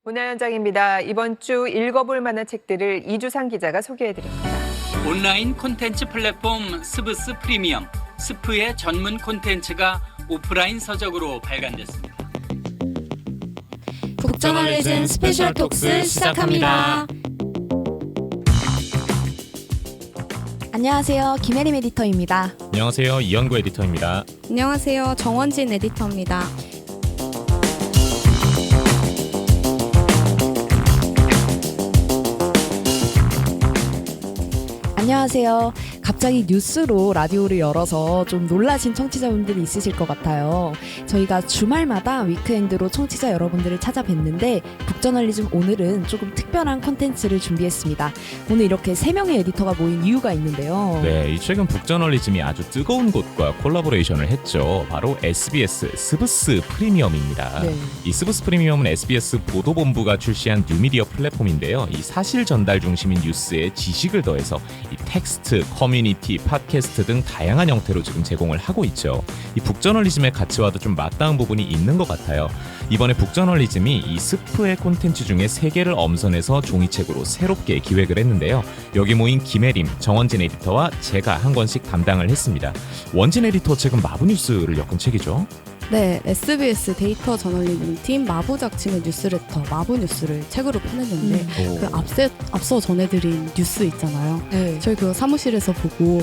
문화현장입니다. 이번 주 읽어볼 만한 책들을 이주상 기자가 소개해드립니다. 온라인 콘텐츠 플랫폼 스브스 프리미엄, 스프의 전문 콘텐츠가 오프라인 서적으로 발간됐습니다. 북저널리즘 스페셜 톡스 시작합니다. 안녕하세요. 김혜림 에디터입니다. 안녕하세요. 이현구 에디터입니다. 안녕하세요. 정원진 에디터입니다. 안녕하세요. 갑자기 뉴스로 라디오를 열어서 좀 놀라신 청취자분들이 있으실 것 같아요. 저희가 주말마다 위크엔드로 청취자 여러분들을 찾아뵀는데 북저널리즘 오늘은 조금 특별한 콘텐츠를 준비했습니다. 오늘 이렇게 3명의 에디터가 모인 이유가 있는데요. 네, 최근 북저널리즘이 아주 뜨거운 곳과 콜라보레이션을 했죠. 바로 SBS 스브스 프리미엄입니다. 네. 이 스브스 프리미엄은 SBS 보도본부가 출시한 뉴미디어 플랫폼인데요. 이 사실 전달 중심인 뉴스에 지식을 더해서 이 텍스트, 커뮤니티, 팟캐스트 등 다양한 형태로 지금 제공을 하고 있죠. 이 북저널리즘의 가치와도 좀 맞닿은 부분이 있는 것 같아요. 이번에 북저널리즘이 이 스프의 콘텐츠 중에 3개를 엄선해서 종이책으로 새롭게 기획을 했는데요. 여기 모인 김혜림, 정원진 에디터와 제가 한 권씩 담당을 했습니다. 원진 에디터 책은 마부뉴스를 엮은 책이죠. 네, SBS 데이터 저널리즘 팀 마부작침의 뉴스레터 마부뉴스를 책으로 펴냈는데 그 앞서 전해드린 뉴스 있잖아요. 네. 저희 그 사무실에서 보고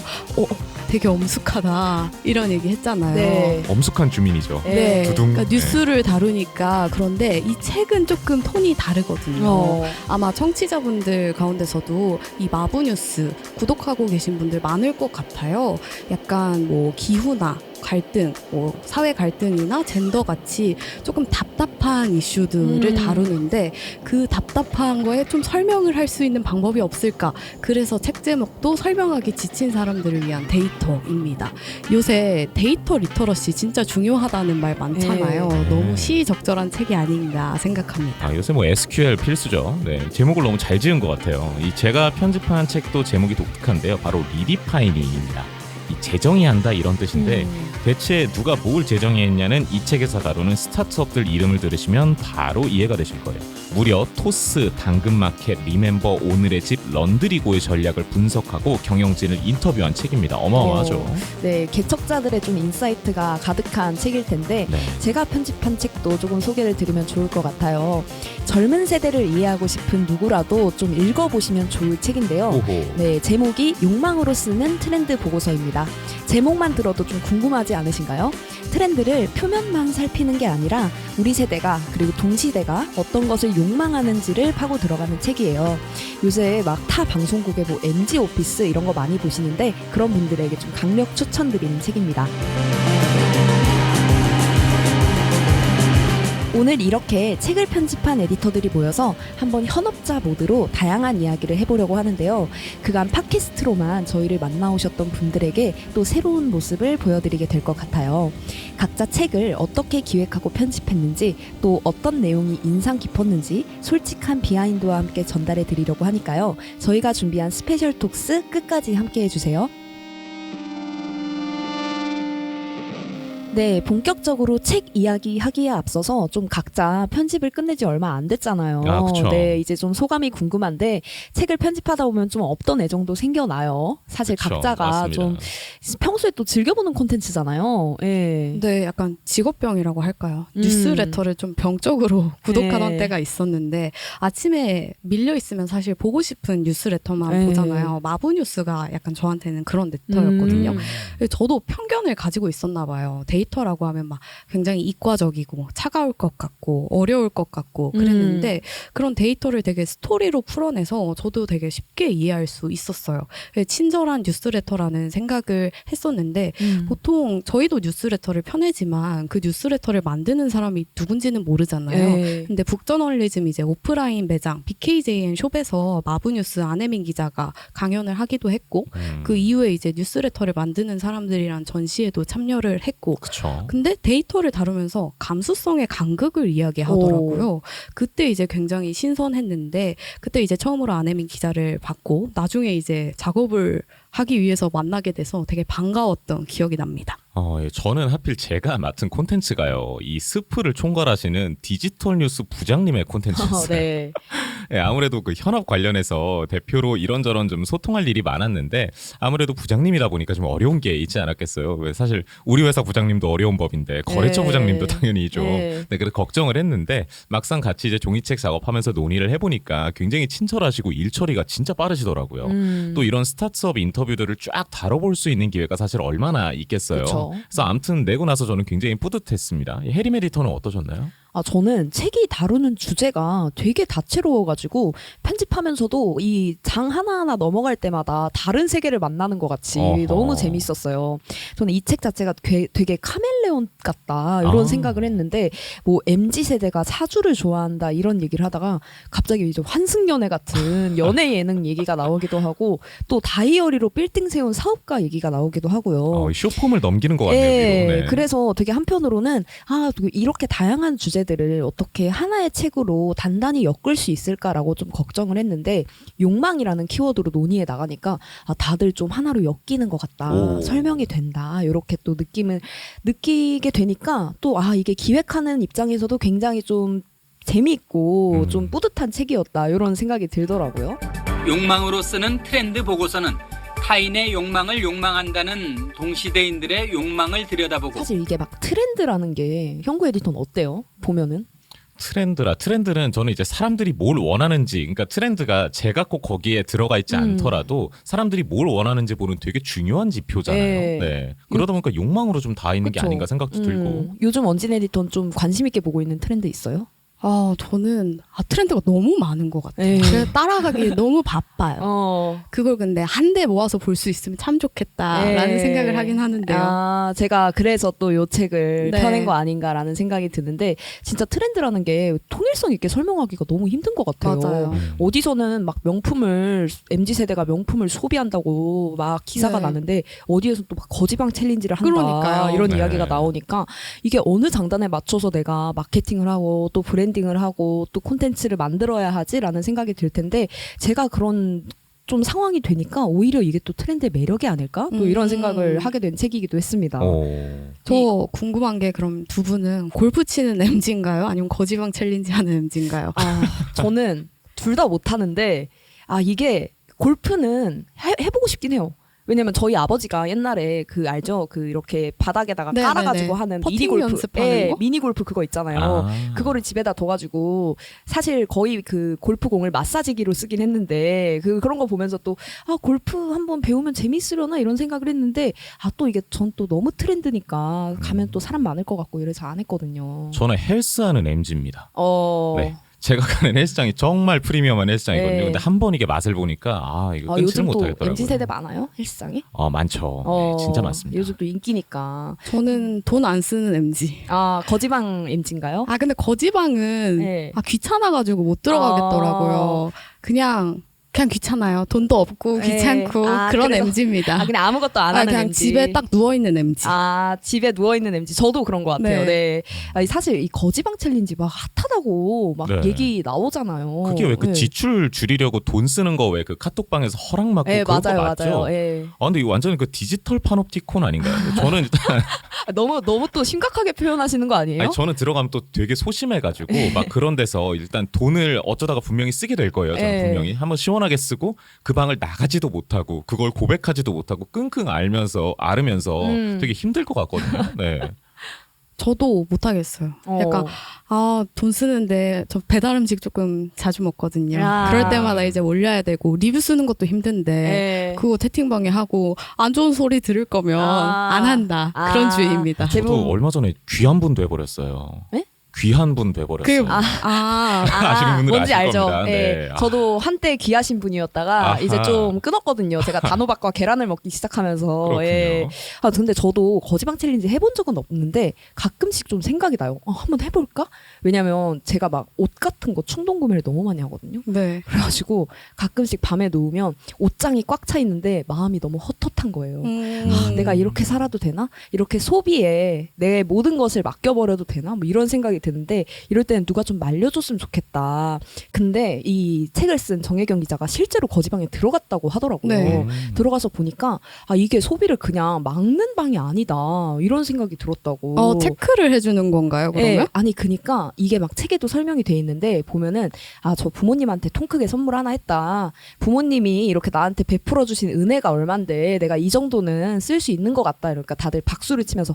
되게 엄숙하다 이런 얘기 했잖아요. 네. 엄숙한 주민이죠. 네, 두둥. 그러니까 뉴스를 다루니까. 그런데 이 책은 조금 톤이 다르거든요. 아마 청취자분들 가운데서도 이 마부뉴스 구독하고 계신 분들 많을 것 같아요. 약간 뭐 기후나 갈등, 사회 갈등이나 젠더 같이 조금 답답한 이슈들을 다루는데 그 답답한 거에 좀 설명을 할 수 있는 방법이 없을까? 그래서 책 제목도 설명하기 지친 사람들을 위한 데이터입니다. 요새 데이터 리터러시 진짜 중요하다는 말 많잖아요. 네. 너무 시의적절한 책이 아닌가 생각합니다. 요새 뭐 SQL 필수죠. 네, 제목을 너무 잘 지은 것 같아요. 이 제가 편집한 책도 제목이 독특한데요. 바로 리디파이닝입니다. 이 재정의 한다 이런 뜻인데 대체 누가 뭘 재정의했냐는 이 책에서 다루는 스타트업들 이름을 들으시면 바로 이해가 되실 거예요. 무려 토스, 당근마켓, 리멤버, 오늘의 집, 런드리고의 전략을 분석하고 경영진을 인터뷰한 책입니다. 어마어마하죠. 네, 개척자들의 좀 인사이트가 가득한 책일 텐데 네. 제가 편집한 책도 조금 소개를 드리면 좋을 것 같아요. 젊은 세대를 이해하고 싶은 누구라도 좀 읽어보시면 좋을 책인데요. 오호. 네, 제목이 욕망으로 쓰는 트렌드 보고서입니다. 제목만 들어도 좀 궁금하지 않으신가요? 트렌드를 표면만 살피는 게 아니라 우리 세대가 그리고 동시대가 어떤 것을 욕망하는지를 파고 들어가는 책이에요. 요새 막 타 방송국의 뭐 MG 오피스 이런 거 많이 보시는데 그런 분들에게 좀 강력 추천드리는 책입니다. 오늘 이렇게 책을 편집한 에디터들이 모여서 한번 현업자 모드로 다양한 이야기를 해보려고 하는데요. 그간 팟캐스트로만 저희를 만나오셨던 분들에게 또 새로운 모습을 보여드리게 될 것 같아요. 각자 책을 어떻게 기획하고 편집했는지 또 어떤 내용이 인상 깊었는지 솔직한 비하인드와 함께 전달해 드리려고 하니까요. 저희가 준비한 스페셜 톡스 끝까지 함께 해주세요. 네, 본격적으로 책 이야기 하기에 앞서서 좀 각자 편집을 끝내지 얼마 안 됐잖아요. 그쵸. 네, 이제 좀 소감이 궁금한데 책을 편집하다 보면 좀 없던 애정도 생겨나요. 사실 그쵸, 각자가 맞습니다. 좀 평소에 또 즐겨보는 콘텐츠잖아요. 네. 근데 약간 직업병이라고 할까요? 뉴스레터를 좀 병적으로 구독하던 네. 때가 있었는데 아침에 밀려 있으면 사실 보고 싶은 뉴스레터만 네. 보잖아요. 마부뉴스가 약간 저한테는 그런 레터였거든요. 저도 편견을 가지고 있었나 봐요. 데이터라고 하면 막 굉장히 이과적이고 차가울 것 같고 어려울 것 같고 그랬는데 그런 데이터를 되게 스토리로 풀어내서 저도 되게 쉽게 이해할 수 있었어요. 친절한 뉴스레터라는 생각을 했었는데 보통 저희도 뉴스레터를 펴내지만 그 뉴스레터를 만드는 사람이 누군지는 모르잖아요. 네. 근데 북저널리즘 이제 오프라인 매장 BKJN 숍에서 마부뉴스 안혜민 기자가 강연을 하기도 했고 그 이후에 이제 뉴스레터를 만드는 사람들이란 전시회도 참여를 했고 그쵸. 그렇죠. 근데 데이터를 다루면서 감수성의 간극을 이야기하더라고요. 그때 이제 굉장히 신선했는데 그때 이제 처음으로 안혜민 기자를 봤고 나중에 이제 작업을 하기 위해서 만나게 돼서 되게 반가웠던 기억이 납니다. 예, 저는 하필 제가 맡은 콘텐츠가요. 이 스프를 총괄하시는 디지털 뉴스 부장님의 콘텐츠였어요. 네. 예, 아무래도 그 현업 관련해서 대표로 이런저런 좀 소통할 일이 많았는데 아무래도 부장님이다 보니까 좀 어려운 게 있지 않았겠어요. 왜 사실 우리 회사 부장님도 어려운 법인데 거래처 네. 부장님도 당연히죠. 네. 네, 그래서 걱정을 했는데 막상 같이 이제 종이책 작업하면서 논의를 해보니까 굉장히 친절하시고 일 처리가 진짜 빠르시더라고요. 또 이런 스타트업 인터뷰들을 쫙 다뤄볼 수 있는 기회가 사실 얼마나 있겠어요. 그쵸. 그래서 아무튼 내고 나서 저는 굉장히 뿌듯했습니다. 해림 에디터는 어떠셨나요? 저는 책이 다루는 주제가 되게 다채로워가지고 편집하면서도 이 장 하나하나 넘어갈 때마다 다른 세계를 만나는 것 같이 어허. 너무 재밌었어요. 저는 이 책 자체가 되게 카멜레온 같다 이런 아. 생각을 했는데 뭐 MZ세대가 사주를 좋아한다 이런 얘기를 하다가 갑자기 이제 환승연애 같은 연애 예능 얘기가 나오기도 하고 또 다이어리로 빌딩 세운 사업가 얘기가 나오기도 하고요. 쇼폼을 넘기는 것 같네요. 예, 위로. 네. 그래서 되게 한편으로는 이렇게 다양한 주제들을 어떻게 하나의 책으로 단단히 엮을 수 있을까라고 좀 걱정을 했는데 욕망이라는 키워드로 논의해 나가니까 다들 좀 하나로 엮이는 것 같다. 오. 설명이 된다. 이렇게 또 느낌을 느끼게 되니까 또 이게 기획하는 입장에서도 굉장히 좀 재미있고 좀 뿌듯한 책이었다. 이런 생각이 들더라고요. 욕망으로 쓰는 트렌드 보고서는 타인의 욕망을 욕망한다는 동시대인들의 욕망을 들여다보고 사실 이게 막 트렌드라는 게 형구 에디터는 어때요? 보면은 트렌드는 저는 이제 사람들이 뭘 원하는지, 그러니까 트렌드가 제가 꼭 거기에 들어가 있지 않더라도 사람들이 뭘 원하는지 보는 되게 중요한 지표잖아요. 네. 네. 그러다 보니까 욕망으로 좀 다 있는 게 그쵸. 아닌가 생각도 들고. 요즘 원진 에디터는 좀 관심 있게 보고 있는 트렌드 있어요? 저는 트렌드가 너무 많은 것 같아요. 에이. 그래서 따라가기 너무 바빠요. 그걸 근데 한데 모아서 볼 수 있으면 참 좋겠다라는 네. 생각을 하긴 하는데요. 제가 그래서 또 요 책을 네. 펴낸 거 아닌가라는 생각이 드는데 진짜 트렌드라는 게 통일성 있게 설명하기가 너무 힘든 것 같아요. 맞아요. 어디서는 막 명품을 MZ세대가 명품을 소비한다고 막 기사가 네. 나는데 어디에서 또 막 거지방 챌린지를 한다 그러니까요. 이런 네. 이야기가 나오니까 이게 어느 장단에 맞춰서 내가 마케팅을 하고 또 브랜딩을 하고 또 콘텐츠를 만들어야 하지라는 생각이 들 텐데 제가 그런 좀 상황이 되니까 오히려 이게 또 트렌드의 매력이 아닐까? 또 이런 생각을 하게 된 책이기도 했습니다. 저 궁금한 게 그럼 두 분은 골프 치는 MZ인가요? 아니면 거지방 챌린지 하는 MZ인가요? 저는 둘 다 못하는데 이게 골프는 해보고 싶긴 해요. 왜냐면 저희 아버지가 옛날에 알죠? 이렇게 바닥에다가 네, 깔아가지고 네, 네. 하는 퍼팅 미니 골프, 연습하는 거? 미니 골프 그거 있잖아요. 그거를 집에다 둬가지고 사실 거의 골프공을 마사지기로 쓰긴 했는데 그런 거 보면서 또 골프 한번 배우면 재밌으려나 이런 생각을 했는데 또 이게 전 또 너무 트렌드니까 가면 또 사람 많을 것 같고 이래서 안 했거든요. 저는 헬스하는 MZ입니다. 네. 제가 가는 헬스장이 정말 프리미엄한 헬스장이거든요. 네. 근데 한 번 이게 맛을 보니까 이거 끊지를 요즘 또 못하겠더라고요. MZ 세대 많아요 헬스장에? 많죠. 네, 진짜 많습니다. 요즘 또 인기니까. 저는 돈 안 쓰는 MZ. 거지방 MZ인가요? 근데 거지방은 네. 귀찮아가지고 못 들어가겠더라고요. 그냥 귀찮아요. 돈도 없고 네. 귀찮고 그런 그래서- MZ입니다. 그냥 아무것도 안 하는 그냥 MZ. 집에 딱 누워있는 MZ. 집에 누워있는 MZ. 저도 그런 것 같아요. 네. 네. 사실 이 거지방 챌린지 막 핫하다고 막 네. 얘기 나오잖아요. 그게 왜 네. 지출 줄이려고 돈 쓰는 거 왜 카톡방에서 허락 받고 네, 그런 거 맞아요, 맞죠? 맞아요. 네. 근데 이거 완전히 디지털 파놉티콘 아닌가요? 저는 일단 너무 또 심각하게 표현하시는 거 아니에요? 아니, 저는 들어가면 또 되게 소심해가지고 막 그런 데서 일단 돈을 어쩌다가 분명히 쓰게 될 거예요. 저는 네. 분명히 한번 시원하게 쓰고 그 방을 나가지도 못하고 그걸 고백하지도 못하고 끙끙 앓으면서 되게 힘들 것 같거든요. 네. 저도 못하겠어요. 약간 돈 쓰는데 저 배달 음식 조금 자주 먹거든요. 그럴 때마다 이제 올려야 되고 리뷰 쓰는 것도 힘든데 네. 그거 채팅방에 하고 안 좋은 소리 들을 거면 안 한다. 그런 주의입니다. 대부분- 저도 얼마 전에 귀환분도 해버렸어요. 네? 귀한 분 돼버렸어요. 아시는 분들은 뭔지 아실 알죠. 겁니다. 네. 네. 저도 한때 귀하신 분이었다가 아하. 이제 좀 끊었거든요. 제가 단호박과 계란을 먹기 시작하면서. 그렇군요. 예. 근데 저도 거지방 챌린지 해본 적은 없는데 가끔씩 좀 생각이 나요. 한번 해볼까? 왜냐면 제가 막 옷 같은 거 충동 구매를 너무 많이 하거든요. 네. 그래가지고 가끔씩 밤에 누우면 옷장이 꽉 차 있는데 마음이 너무 헛헛한 거예요. 내가 이렇게 살아도 되나? 이렇게 소비에 내 모든 것을 맡겨버려도 되나? 뭐 이런 생각이 드는데 이럴 때는 누가 좀 말려줬으면 좋겠다. 근데 이 책을 쓴 정혜경 기자가 실제로 거지방에 들어갔다고 하더라고요. 네. 들어가서 보니까 이게 소비를 그냥 막는 방이 아니다. 이런 생각이 들었다고. 체크를 해주는 건가요, 그러면? 네, 아니 그니까 이게 막 책에도 설명이 돼 있는데 보면은 저 부모님한테 통 크게 선물 하나 했다. 부모님이 이렇게 나한테 베풀어 주신 은혜가 얼만데 내가 이 정도는 쓸 수 있는 것 같다. 이러니까 다들 박수를 치면서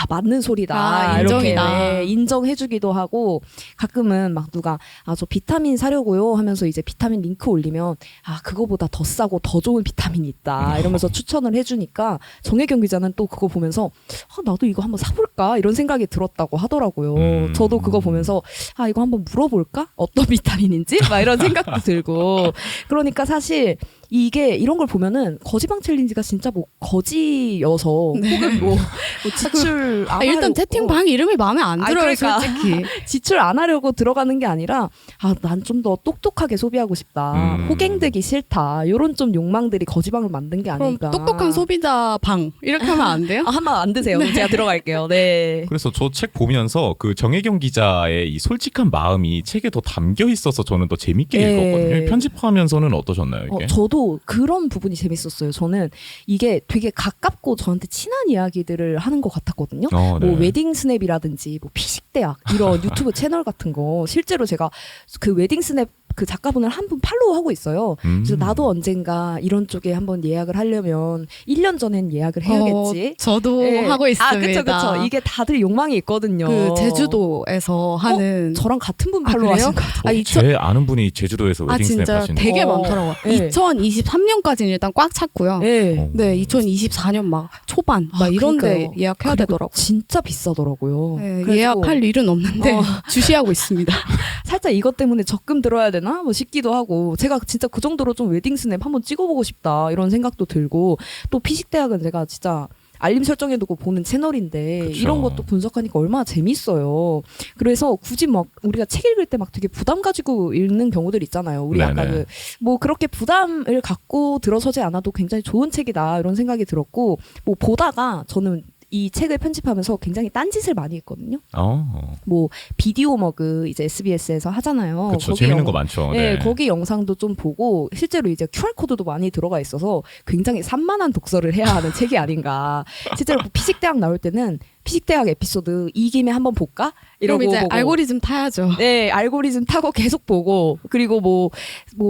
맞는 소리다. 이렇게 인정이다. 인정해주기도 하고 가끔은 막 누가 저 비타민 사려고요 하면서 이제 비타민 링크 올리면 그거보다 더 싸고 더 좋은 비타민이 있다 이러면서 추천을 해주니까 정혜경 기자는 또 그거 보면서 나도 이거 한번 사볼까 이런 생각이 들었다고 하더라고요. 저도 그거 보면서 이거 한번 물어볼까? 어떤 비타민인지? 막 이런 생각도 들고 그러니까 사실 이게 이런 걸 보면은 거지방 챌린지가 진짜 뭐 거지여서 혹은 뭐 지출 안 일단 하려고 채팅방 이름이 마음에 안 들어요, 그러니까. 솔직히. 지출 안 하려고 들어가는 게 아니라 난 좀 더 똑똑하게 소비하고 싶다. 호갱되기 싫다. 이런 좀 욕망들이 거지방을 만든 게 그럼 아닌가. 똑똑한 소비자 방 이렇게 하면 안 돼요? 한번 안 드세요. 그럼 제가 들어갈게요. 네. 그래서 저 책 보면서 그 정혜경 기자의 이 솔직한 마음이 책에 더 담겨 있어서 저는 더 재밌게 네. 읽었거든요. 편집하면서는 어떠셨나요, 이게? 저도 그런 부분이 재밌었어요. 저는 이게 되게 가깝고 저한테 친한 이야기들을 하는 것 같았거든요. 네. 뭐 웨딩 스냅이라든지 뭐 피식대학 이런 유튜브 채널 같은 거 실제로 제가 그 웨딩 스냅 그 작가분을 한 분 팔로우하고 있어요. 그래서 나도 언젠가 이런 쪽에 한번 예약을 하려면 1년 전엔 예약을 해야겠지. 저도 네. 하고 있습니다. 그쵸. 이게 다들 욕망이 있거든요. 그 제주도에서 하는 저랑 같은 분 그래요? 팔로우하신 것 같아요. 제 아는 분이 제주도에서 웨딩 스냅 진짜 하시는 되게 어. 많더라고요. 네. 2023년까지는 일단 꽉 찼고요. 네. 네, 2024년 막 초반 막 이런데 그러니까요. 예약해야 그리고 되더라고요. 진짜 비싸더라고요. 네, 그래서 예약할 일은 없는데 주시하고 있습니다. 살짝 이것 때문에 적금 들어야 되나 뭐 싶기도 하고 제가 진짜 그 정도로 좀 웨딩 스냅 한번 찍어보고 싶다 이런 생각도 들고 또 피식대학은 제가 진짜 알림 설정해두고 보는 채널인데 그쵸. 이런 것도 분석하니까 얼마나 재밌어요. 그래서 굳이 막 우리가 책 읽을 때 막 되게 부담 가지고 읽는 경우들 있잖아요. 우리 네네. 아까 뭐 그렇게 부담을 갖고 들어서지 않아도 굉장히 좋은 책이다 이런 생각이 들었고 뭐 보다가 저는 이 책을 편집하면서 굉장히 딴짓을 많이 했거든요. 뭐 비디오 머그 이제 SBS에서 하잖아요. 그렇죠. 거기 재밌는 거 많죠. 네, 거기 영상도 좀 보고 실제로 이제 QR코드도 많이 들어가 있어서 굉장히 산만한 독서를 해야 하는 책이 아닌가. 실제로 피식대학 나올 때는 피식대학 에피소드 이 김에 한번 볼까? 이러고 그럼 이제 보고. 알고리즘 타야죠. 네, 알고리즘 타고 계속 보고 그리고 뭐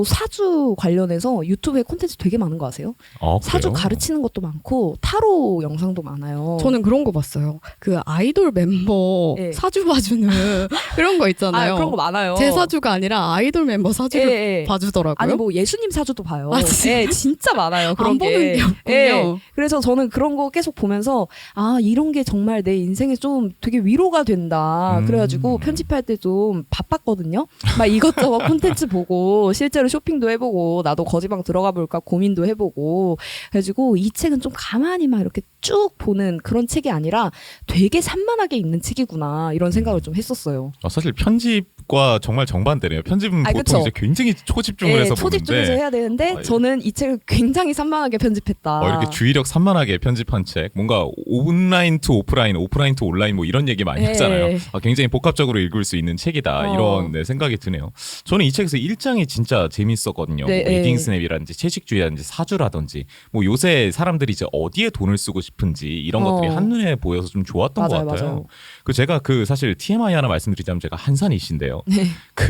사주 관련해서 유튜브에 콘텐츠 되게 많은 거 아세요? 사주 가르치는 것도 많고 타로 영상도 많아요. 저는 그런 거 봤어요. 그 아이돌 멤버 네. 사주 봐주는 그런 거 있잖아요. 그런 거 많아요. 제 사주가 아니라 아이돌 멤버 사주를 봐주더라고요. 아니 뭐 예수님 사주도 봐요. 진짜? 네, 진짜 많아요. 그런 안 게. 보는 게 없군요. 네, 그래서 저는 그런 거 계속 보면서 이런 게 정말 내 인생에 좀 되게 위로가 된다. 그래가지고 편집할 때 좀 바빴거든요. 막 이것저것 콘텐츠 보고 실제로 쇼핑도 해보고 나도 거지방 들어가 볼까 고민도 해보고 그래가지고 이 책은 좀 가만히 막 이렇게 쭉 보는 그런 책이 아니라 되게 산만하게 읽는 책이구나 이런 생각을 좀 했었어요. 사실 편집과 정말 정반대네요. 편집은 보통 그쵸. 이제 굉장히 초집중을 해서 초집중해서 보는데 해야 되는데 저는 이 책을 굉장히 산만하게 편집했다. 이렇게 주의력 산만하게 편집한 책, 뭔가 온라인 투 오프라인, 오프라인 투 온라인 뭐 이런 얘기 많이 하잖아요. 굉장히 복합적으로 읽을 수 있는 책이다 이런 생각이 드네요. 저는 이 책에서 1장이 진짜 재밌었거든요. 네, 뭐 웨딩 스냅이라든지 채식주의라든지 사주라든지 뭐 요새 사람들이 이제 어디에 돈을 쓰고 싶은지 이런 것들이 한눈에 보여서 좀 좋았던 것 같아요. 맞아요. 제가 사실 TMI 하나 말씀드리자면 제가 한산이신데요.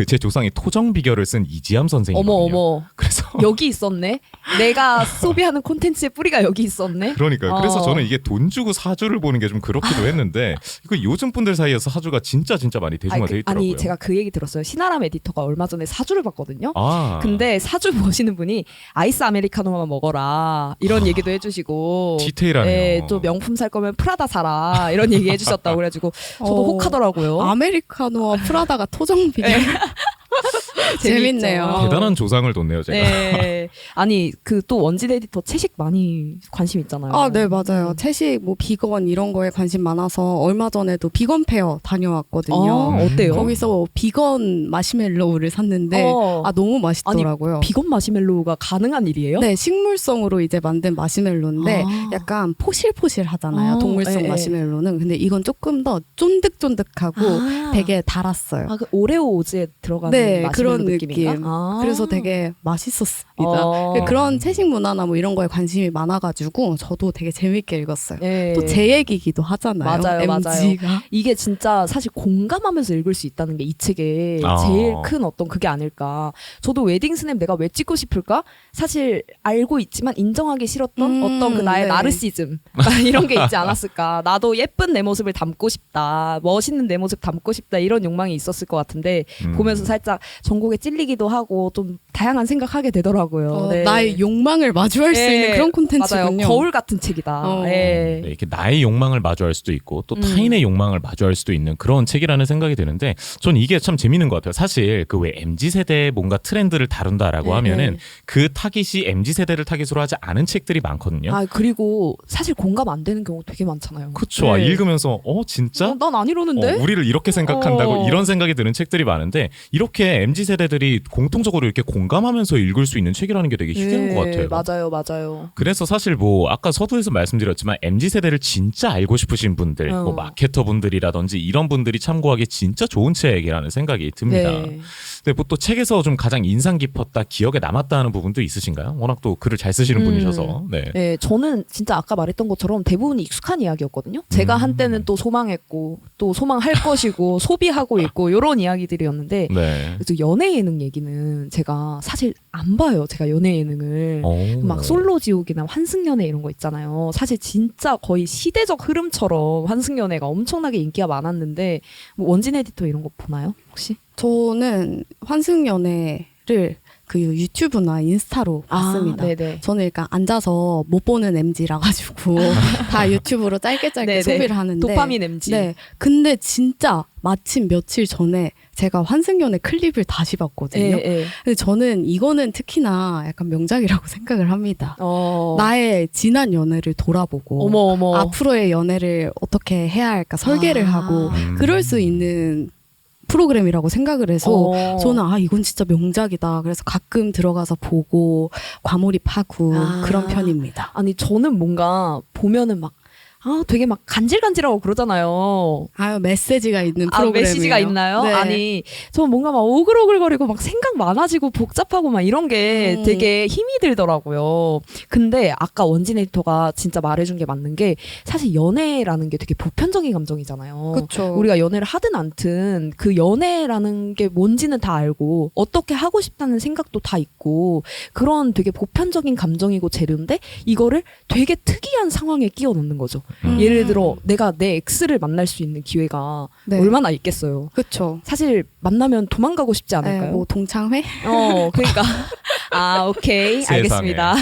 제 조상이 토정 비결을 쓴 이지암 선생님이거든요. 어머. 그래서 여기 있었네. 내가 소비하는 콘텐츠의 뿌리가 여기 있었네. 그러니까요. 그래서 저는 이게 돈 주고 사주를 보는 게 좀 그렇기도 했는데 이거 요즘 분들 사이에서 사주가 진짜 많이 대중화돼 있더라고요. 아니 제가 그 얘기 들었어요. 신아람 에디터가 얼마 전에 사주를 봤거든요. 아. 근데 사주 보시는 분이 아이스 아메리카노만 먹어라 이런 얘기도 해주시고 디테일하네요. 예, 또 명품 살 거면 프라다 사라 이런 얘기 해주셨다고 그래가지고 저도 혹하더라고요. 아메리카노와 프라다가 토정비. 재밌네요. 대단한 조상을 뒀네요, 제가. 네. 아니 그 또 원진 에디터 채식 많이 관심 있잖아요. 아, 네, 맞아요. 채식, 뭐 비건 이런 거에 관심 많아서 얼마 전에도 비건 페어 다녀왔거든요. 어때요? 거기서 비건 마시멜로우를 샀는데 너무 맛있더라고요. 비건 마시멜로우가 가능한 일이에요? 네, 식물성으로 이제 만든 마시멜로인데 아. 약간 포실포실하잖아요. 동물성 예, 예. 마시멜로는. 근데 이건 조금 더 쫀득쫀득하고 되게 달았어요. 그 오레오 오즈에 들어가는 네, 마시멜로 그런 느낌인가? 느낌. 아. 그래서 되게 맛있었습니다. 그런 채식 문화나 뭐 이런 거에 관심이 많아가지고 저도 되게 재밌게 읽었어요. 예. 또 제 얘기기도 하잖아요. 맞아요, MG가. 이게 진짜 사실 공감하면서 읽을 수 있다는 게 이 책의 제일 큰 어떤 그게 아닐까. 저도 웨딩 스냅 내가 왜 찍고 싶을까? 사실 알고 있지만 인정하기 싫었던 어떤 그 나의 네. 나르시즘 이런 게 있지 않았을까. 나도 예쁜 내 모습을 담고 싶다. 멋있는 내 모습 담고 싶다. 이런 욕망이 있었을 것 같은데 보면서 살짝 전곡에 찔리기도 하고 좀 다양한 생각하게 되더라고요. 네. 나의 욕망을 마주할 수 있는 그런 콘텐츠군요. 맞아요. 거울 같은 책이다. 네, 이렇게 나의 욕망을 마주할 수도 있고 또 타인의 욕망을 마주할 수도 있는 그런 책이라는 생각이 드는데 전 이게 참 재밌는 것 같아요. 사실 그 왜 MZ세대의 뭔가 트렌드를 다룬다라고 하면은 그 타깃이 MZ세대를 타깃으로 하지 않은 책들이 많거든요. 그리고 사실 공감 안 되는 경우 되게 많잖아요. 그쵸. 네. 읽으면서 진짜? 난 안 이러는데? 우리를 이렇게 생각한다고 이런 생각이 드는 책들이 많은데 이렇게 MZ세대들이 공통적으로 이렇게 공감하면서 읽을 수 있는 책이라는 게 되게 희귀한 것 같아요. 맞아요. 그래서 사실 뭐 아까 서두에서 말씀드렸지만 MZ세대를 진짜 알고 싶으신 분들 뭐 마케터 분들이라든지 이런 분들이 참고하기 진짜 좋은 책이라는 생각이 듭니다. 네. 근데 뭐 또 책에서 좀 가장 인상 깊었다, 기억에 남았다 하는 부분도 있으신가요? 워낙 또 글을 잘 쓰시는 분이셔서. 네. 네, 저는 진짜 아까 말했던 것처럼 대부분이 익숙한 이야기였거든요. 제가 한때는 또 소망했고 또 소망할 것이고 소비하고 있고 이런 이야기들이었는데 네. 그래서 연애 예능 얘기는 제가 사실 안 봐요. 제가 연애 예능을 막 솔로지옥이나 환승연애 이런 거 있잖아요. 사실 진짜 거의 시대적 흐름처럼 환승연애가 엄청나게 인기가 많았는데 뭐 원진 에디터 이런 거 보나요? 혹시? 저는 환승연애를 그 유튜브나 인스타로 봤습니다. 네네. 저는 그러니까 앉아서 못 보는 MZ라 가지고 다 유튜브로 짧게 네네. 소비를 하는데 도파민 MZ. 네. 근데 진짜 마침 며칠 전에 제가 환승연애 클립을 다시 봤거든요. 근데 저는 이거는 특히나 약간 명작이라고 생각을 합니다. 나의 지난 연애를 돌아보고 어머. 앞으로의 연애를 어떻게 해야 할까 설계를 하고 그럴 수 있는 프로그램이라고 생각을 해서 저는 이건 진짜 명작이다. 그래서 가끔 들어가서 보고 과몰입하고 그런 편입니다. 아니 저는 뭔가 보면은 막 되게 막 간질간질하고 그러잖아요. 메시지가 있는 프로그램이에요. 메시지가 있나요? 네. 아니, 저 뭔가 막 오글오글거리고 막 생각 많아지고 복잡하고 막 이런 게 되게 힘이 들더라고요. 근데 아까 원진 에디터가 진짜 말해준 게 맞는 게 사실 연애라는 게 되게 보편적인 감정이잖아요. 그렇죠. 우리가 연애를 하든 않든 그 연애라는 게 뭔지는 다 알고 어떻게 하고 싶다는 생각도 다 있고 그런 되게 보편적인 감정이고 재료인데 이거를 되게 특이한 상황에 끼워 넣는 거죠. 예를 들어 내가 내 X를 만날 수 있는 기회가 얼마나 있겠어요. 그렇죠. 사실 만나면 도망가고 싶지 않을까요? 뭐 동창회? 그러니까 오케이 세상에. 알겠습니다.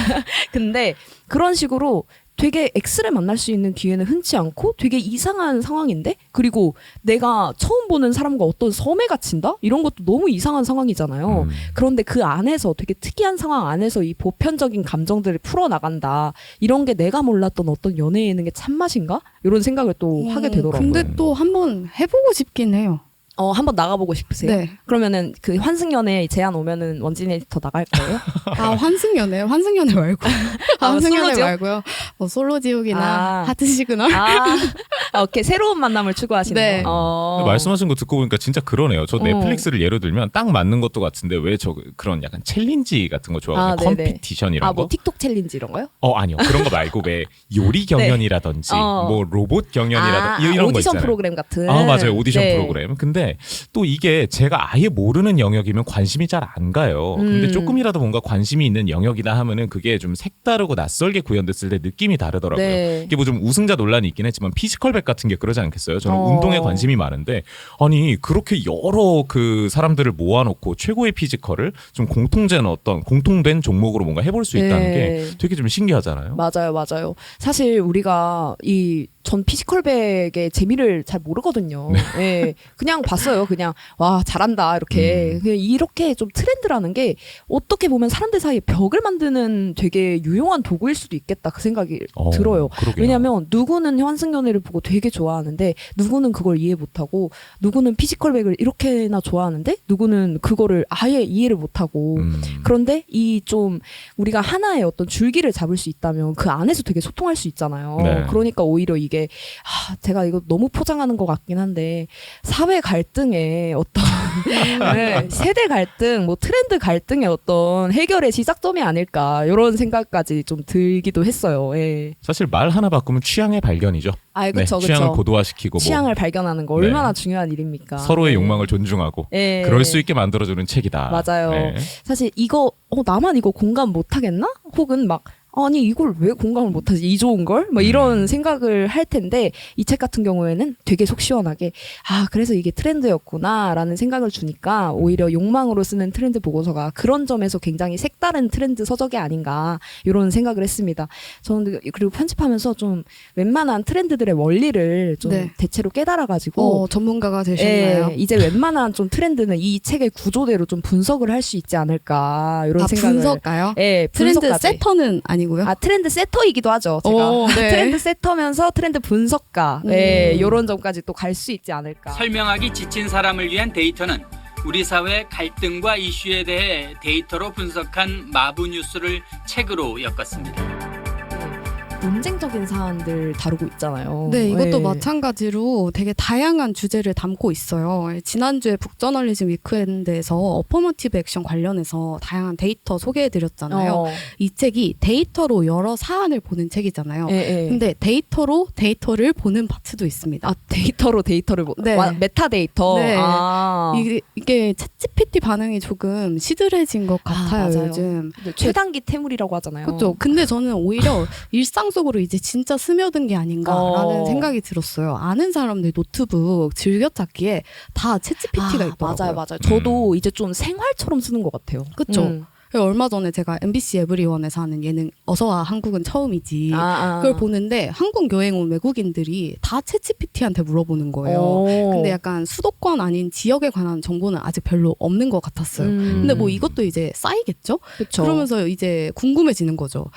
근데 그런 식으로 되게 X를 만날 수 있는 기회는 흔치 않고 되게 이상한 상황인데 그리고 내가 처음 보는 사람과 어떤 섬에 갇힌다? 이런 것도 너무 이상한 상황이잖아요. 그런데 그 안에서 되게 특이한 상황 안에서 이 보편적인 감정들을 풀어나간다. 이런 게 내가 몰랐던 어떤 연애 예능의 참맛인가? 이런 생각을 또 하게 되더라고요. 근데 또 한번 해보고 싶긴 해요. 한번 나가보고 싶으세요? 네. 그러면은 그 환승연애 제안 오면은 원진 에디터 나갈 거예요? 환승연애 말고. 환승연애 솔로지옥? 말고요. 뭐 솔로지옥이나 하트 시그널. 오케이. 새로운 만남을 추구하시는 네. 거. 말씀하신 거 듣고 보니까 진짜 그러네요. 저 넷플릭스를 예로 들면 딱 맞는 것도 같은데 왜 저 그런 약간 챌린지 같은 거 좋아하거든요. 네네. 컴피티션 이런 거. 뭐 틱톡 챌린지 이런 거요? 아니요. 그런 거 말고 왜 요리 경연이라든지 뭐 로봇 경연이라든지 이런 거 오디션 있잖아요. 프로그램 같은. 맞아요. 오디션 네. 프로그램. 근데 근데 또 이게 제가 아예 모르는 영역이면 관심이 잘 안 가요. 근데 조금이라도 뭔가 관심이 있는 영역이다 하면은 그게 좀 색다르고 낯설게 구현됐을 때 느낌이 다르더라고요. 네. 이게 뭐 좀 우승자 논란이 있긴 했지만 피지컬백 같은 게 그러지 않겠어요? 저는 운동에 관심이 많은데 아니 그렇게 여러 그 사람들을 모아놓고 최고의 피지컬을 좀 공통된 종목으로 뭔가 해볼 수 있다는 네. 게 되게 좀 신기하잖아요. 맞아요. 사실 우리가 전 피지컬백의 재미를 잘 모르거든요. 예, 그냥 봤어요. 그냥 와 잘한다 이렇게. 그냥 이렇게 좀 트렌드라는 게 어떻게 보면 사람들 사이에 벽을 만드는 되게 유용한 도구일 수도 있겠다 그 생각이 들어요. 그러게요. 왜냐하면 누구는 환승연애를 보고 되게 좋아하는데 누구는 그걸 이해 못하고 누구는 피지컬백을 이렇게나 좋아하는데 누구는 그거를 아예 이해를 못하고 그런데 이 좀 우리가 하나의 어떤 줄기를 잡을 수 있다면 그 안에서 되게 소통할 수 있잖아요. 네. 그러니까 오히려 이게 제가 이거 너무 포장하는 것 같긴 한데 사회 갈등의 어떤 네, 세대 갈등, 뭐 트렌드 갈등의 어떤 해결의 시작점이 아닐까 이런 생각까지 좀 들기도 했어요. 예. 사실 말 하나 바꾸면 취향의 발견이죠. 그쵸, 취향을 그쵸. 고도화시키고 취향을 발견하는 거 얼마나 중요한 일입니까? 서로의 네. 욕망을 존중하고 예. 그럴 수 있게 만들어주는 책이다. 맞아요. 네. 사실 이거 나만 이거 공감 못하겠나? 혹은 막 아니 이걸 왜 공감을 못하지 이 좋은 걸? 뭐 이런 생각을 할 텐데 이 책 같은 경우에는 되게 속 시원하게 그래서 이게 트렌드였구나라는 생각을 주니까 오히려 욕망으로 쓰는 트렌드 보고서가 그런 점에서 굉장히 색다른 트렌드 서적이 아닌가 이런 생각을 했습니다. 저는 그리고 편집하면서 좀 웬만한 트렌드들의 원리를 좀 네. 대체로 깨달아가지고 전문가가 되셨나요? 이제 웬만한 좀 트렌드는 이 책의 구조대로 좀 분석을 할 수 있지 않을까 이런 생각을. 분석가요? 예, 트렌드 분석까지. 세터는 아니고요? 트렌드 세터이기도 하죠. 제가 네. 트렌드 세터면서 트렌드 분석가 이런 점까지 또 갈 수 있지 않을까. 설명하기 지친 사람을 위한 데이터는 우리 사회 갈등과 이슈에 대해 데이터로 분석한 마부 뉴스를 책으로 엮었습니다. 논쟁적인 사안들 다루고 있잖아요. 네, 이것도 예. 마찬가지로 되게 다양한 주제를 담고 있어요. 지난주에 북저널리즘 위크엔드에서 어퍼머티브 액션 관련해서 다양한 데이터 소개해드렸잖아요. 이 책이 데이터로 여러 사안을 보는 책이잖아요. 예. 근데 데이터로 데이터를 보는 파트도 있습니다. 데이터로 데이터를 네. 메타데이터. 네. 아. 이게 챗GPT 반응이 조금 시들해진 것 같아요, 맞아요. 요즘. 최단기 태물이라고 하잖아요. 그렇죠. 근데 저는 오히려 일상 속으로 이제 진짜 스며든 게 아닌가라는 생각이 들었어요. 아는 사람들 노트북 즐겨찾기에 다 챗GPT가 있더라고요. 맞아요. 저도 이제 좀 생활처럼 쓰는 것 같아요. 그렇죠. 얼마 전에 제가 MBC 에브리원에서 하는 예능 어서와 한국은 처음이지 그걸 보는데 한국 여행 온 외국인들이 다 챗GPT한테 물어보는 거예요. 근데 약간 수도권 아닌 지역에 관한 정보는 아직 별로 없는 것 같았어요. 근데 뭐 이것도 이제 쌓이겠죠? 그쵸. 그러면서 이제 궁금해지는 거죠.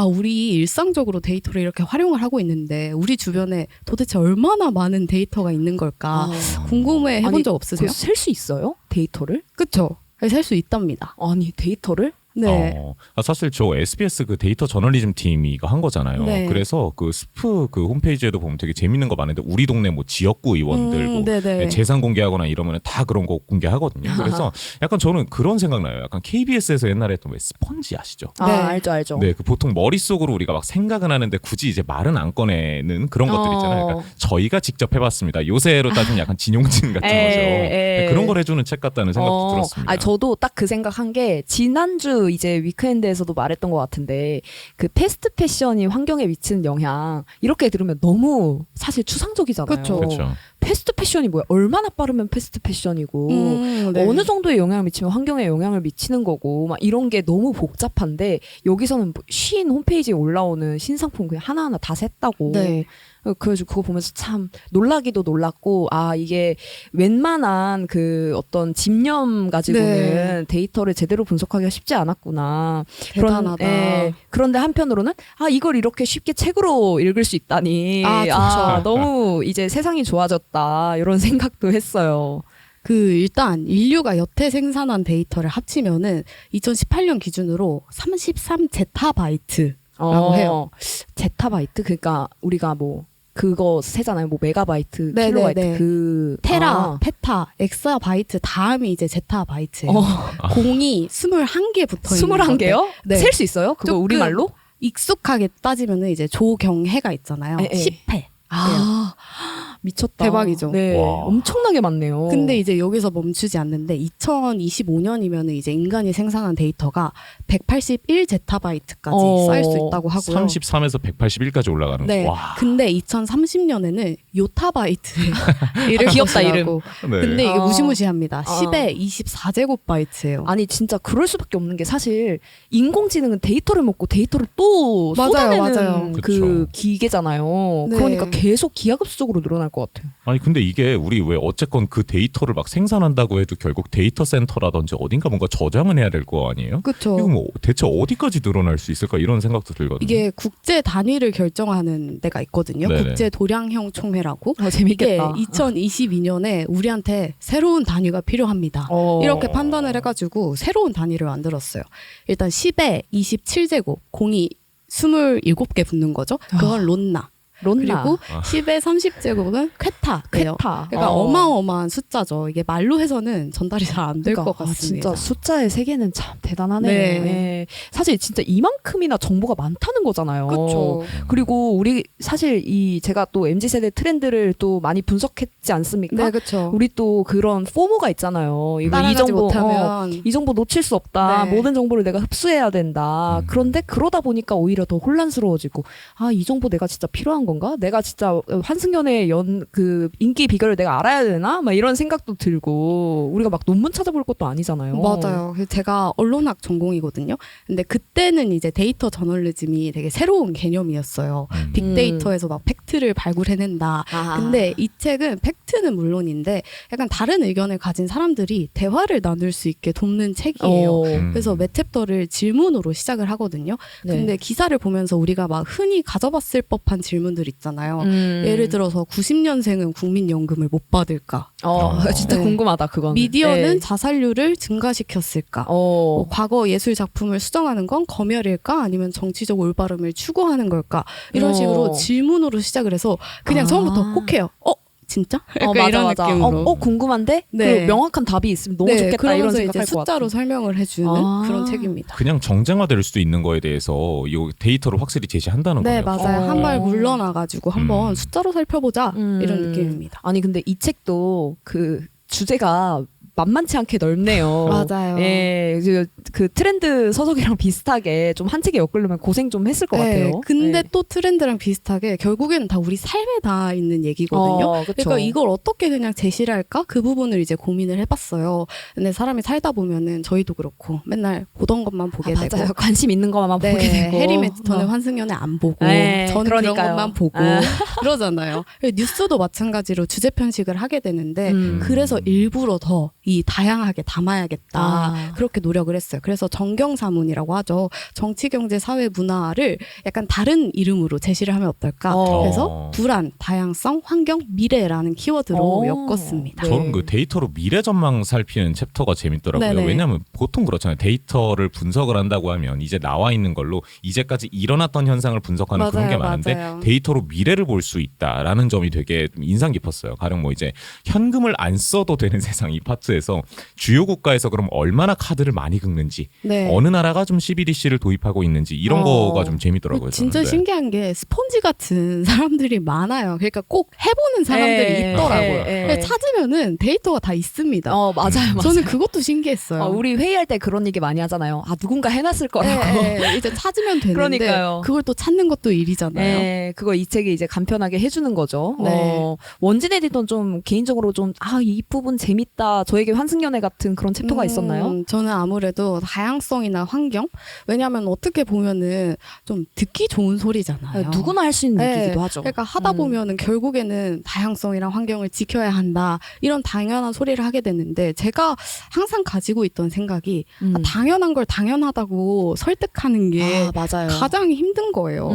우리 일상적으로 데이터를 이렇게 활용을 하고 있는데 우리 주변에 도대체 얼마나 많은 데이터가 있는 걸까 궁금해 해본 적 없으세요? 셀 수 있어요? 데이터를? 그쵸? 셀 수 있답니다. 아니 데이터를? 네. 사실 저 SBS 그 데이터 저널리즘 팀이 이거 한 거잖아요. 네. 그래서 그 스프 그 홈페이지에도 보면 되게 재밌는 거 많은데 우리 동네 뭐 지역구 의원들 뭐 재산 공개하거나 이러면 다 그런 거 공개하거든요. 그래서 약간 저는 그런 생각나요. 약간 KBS에서 옛날에 했던 왜 스펀지 아시죠? 네. 알죠. 네, 그 보통 머릿속으로 우리가 막 생각은 하는데 굳이 이제 말은 안 꺼내는 그런 것들 있잖아요. 그러니까 저희가 직접 해봤습니다. 요새로 따지면 약간 진용진 같은 거죠. 네, 그런 걸 해주는 책 같다는 생각도 들었습니다. 저도 딱 그 생각한 게 지난주 이제 위크엔드에서도 말했던 것 같은데 그 패스트 패션이 환경에 미치는 영향 이렇게 들으면 너무 사실 추상적이잖아요. 그쵸. 그렇죠. 패스트 패션이 뭐야? 얼마나 빠르면 패스트 패션이고 네. 어느 정도의 영향을 미치면 환경에 영향을 미치는 거고 막 이런 게 너무 복잡한데 여기서는 쉰 홈페이지에 올라오는 신상품 그냥 하나하나 다 셌다고. 네. 그래서 그거 보면서 참 놀라기도 놀랐고 이게 웬만한 그 어떤 집념 가지고는 데이터를 제대로 분석하기가 쉽지 않았구나. 대단하다. 그런데 한편으로는 이걸 이렇게 쉽게 책으로 읽을 수 있다니. 좋죠. 너무 이제 세상이 좋아졌다 이런 생각도 했어요. 일단 인류가 여태 생산한 데이터를 합치면은 2018년 기준으로 33제타바이트라고 해요. 제타바이트? 그러니까 우리가 뭐 그거 세잖아요. 뭐 메가바이트, 네네네. 킬로바이트, 테라, 페타, 엑사바이트 다음이 이제 제타바이트예요. 공이 21개 붙어 있는 21개요? 네. 셀 수 있어요? 그거 조금 우리말로? 익숙하게 따지면은 이제 조경해가 있잖아요. 에. 10회. 미쳤다. 대박이죠. 네, 와. 엄청나게 많네요. 근데 이제 여기서 멈추지 않는데 2025년이면 이제 인간이 생산한 데이터가 181제타바이트까지 쌓일 수 있다고 하고요. 33에서 181까지 올라가는 네. 거. 와. 근데 2030년에는 요타바이트에 이를 귀엽다, 것이라고. 네. 근데 이게 아. 무시무시합니다. 10에 24제곱바이트예요. 아니 진짜 그럴 수밖에 없는 게 사실 인공지능은 데이터를 먹고 데이터를 또 맞아요, 쏟아내는 맞아요. 그 그쵸. 기계잖아요. 네. 그러니까 계속 기하급수적으로 늘어날 것 같아요. 아니 근데 이게 우리 왜 어쨌건 그 데이터를 막 생산한다고 해도 결국 데이터 센터라든지 어딘가 뭔가 저장은 해야 될 거 아니에요? 그렇죠. 이거 뭐 대체 어디까지 늘어날 수 있을까 이런 생각도 들거든요. 이게 국제 단위를 결정하는 데가 있거든요. 네네. 국제 도량형 총회라고. 이게 재밌겠다. 2022년에 우리한테 새로운 단위가 필요합니다. 이렇게 판단을 해가지고 새로운 단위를 만들었어요. 일단 10에 27제곱, 공이 27개 붙는 거죠. 그건 론나. 론나. 그리고 10에 30제곱은 퀘타예요. 퀘타. 그러니까 어마어마한 숫자죠. 이게 말로 해서는 전달이 잘 안 될 것 같습니다. 진짜 숫자의 세계는 참 대단하네요. 네. 네. 사실 진짜 이만큼이나 정보가 많다는 거잖아요. 그렇죠. 그리고 우리 사실 제가 또 MZ세대 트렌드를 또 많이 분석했지 않습니까? 네, 그렇죠. 우리 또 그런 포모가 있잖아요. 이거 이 따라가지 정보 못하면 이 정보 놓칠 수 없다. 네. 모든 정보를 내가 흡수해야 된다. 그런데 그러다 보니까 오히려 더 혼란스러워지고 이 정보 내가 진짜 필요한 건가? 내가 진짜 환승연의 그 인기 비결을 내가 알아야 되나? 막 이런 생각도 들고 우리가 막 논문 찾아볼 것도 아니잖아요. 맞아요. 그래서 제가 언론학 전공이거든요. 근데 그때는 이제 데이터 저널리즘이 되게 새로운 개념이었어요. 빅데이터에서 막 팩트를 발굴해낸다. 근데 이 책은 팩트는 물론인데 약간 다른 의견을 가진 사람들이 대화를 나눌 수 있게 돕는 책이에요. 그래서 매 챕터를 질문으로 시작을 하고든요. 네. 근데 기사를 보면서 우리가 막 흔히 가져봤을 법한 질문들 있잖아요. 예를 들어서 90년생은 국민연금을 못 받을까? 진짜 네. 궁금하다 그거는. 미디어는 네. 자살률을 증가시켰을까? 뭐 과거 예술 작품을 수정하는 건 검열일까? 아니면 정치적 올바름을 추구하는 걸까? 이런 식으로 질문으로 시작을 해서 그냥 처음부터 혹해요. 진짜? 약간 이런 느낌으로. 궁금한데? 네. 그 명확한 답이 있으면 너무 좋겠다 이런 그러면서 생각할 이제 것 같아요. 숫자로 설명을 해주는 그런 책입니다. 그냥 정쟁화될 수도 있는 거에 대해서 이 데이터를 확실히 제시한다는 네, 거예요. 맞아요. 한 발 물러나가지고 한번 숫자로 살펴보자 이런 느낌입니다. 아니 근데 이 책도 그 주제가 만만치 않게 넓네요. 맞아요. 예, 그 트렌드 서적이랑 비슷하게 좀 한 책에 엮으려면 고생 좀 했을 것 같아요. 근데 네. 또 트렌드랑 비슷하게 결국에는 다 우리 삶에 다 있는 얘기거든요. 그쵸. 그러니까 이걸 어떻게 그냥 제시를 할까? 그 부분을 이제 고민을 해봤어요. 근데 사람이 살다 보면은 저희도 그렇고 맨날 보던 것만 보게 되고. 맞아요. 관심 있는 것만 보게 되고. 해리 매티터는 환승연애 안 보고 네, 저는 그런 그러니까요. 것만 보고 그러잖아요. 뉴스도 마찬가지로 주제 편식을 하게 되는데 그래서 일부러 더 이 다양하게 담아야겠다. 그렇게 노력을 했어요. 그래서 정경사문이라고 하죠. 정치, 경제, 사회, 문화를 약간 다른 이름으로 제시를 하면 어떨까? 그래서 불안, 다양성, 환경, 미래라는 키워드로 엮었습니다. 저는 그 데이터로 미래 전망 살피는 챕터가 재밌더라고요. 네네. 왜냐하면 보통 그렇잖아요. 데이터를 분석을 한다고 하면 이제 나와 있는 걸로 이제까지 일어났던 현상을 분석하는 그런 게 많은데 맞아요. 데이터로 미래를 볼 수 있다라는 점이 되게 인상 깊었어요. 가령 뭐 이제 현금을 안 써도 되는 세상 이 파트에서 주요 국가에서 그럼 얼마나 카드를 많이 긁는지 네. 어느 나라가 좀 CBDC를 도입하고 있는지 이런 거가 좀 재밌더라고요. 진짜 저는. 네. 신기한 게 스펀지 같은 사람들이 많아요. 그러니까 꼭 해보는 사람들이 있더라고요. 그래서 찾으면은 데이터가 다 있습니다. 맞아요. 저는 그것도 신기했어요. 우리 회의할 때 그런 얘기 많이 하잖아요. 누군가 해놨을 거라고. 이제 찾으면 되는데 그러니까요. 그걸 또 찾는 것도 일이잖아요. 네, 그거 이 책이 이제 간편하게 해주는 거죠. 네. 원진 에디터는 좀 개인적으로 좀 이 부분 재밌다. 저에게 환승연애 같은 그런 챕터가 있었나요? 저는 아무래도 다양성이나 환경. 왜냐하면 어떻게 보면은 좀 듣기 좋은 소리잖아요. 누구나 할 수 있는 네. 얘기기도 하죠. 그러니까 하다 보면은 결국에는 다양성이랑 환경을 지켜야 한다. 이런 당연한 소리를 하게 됐는데 제가 항상 가지고 있던 생각이 당연한 걸 당연하다고 설득하는 게 맞아요. 가장 힘든 거예요.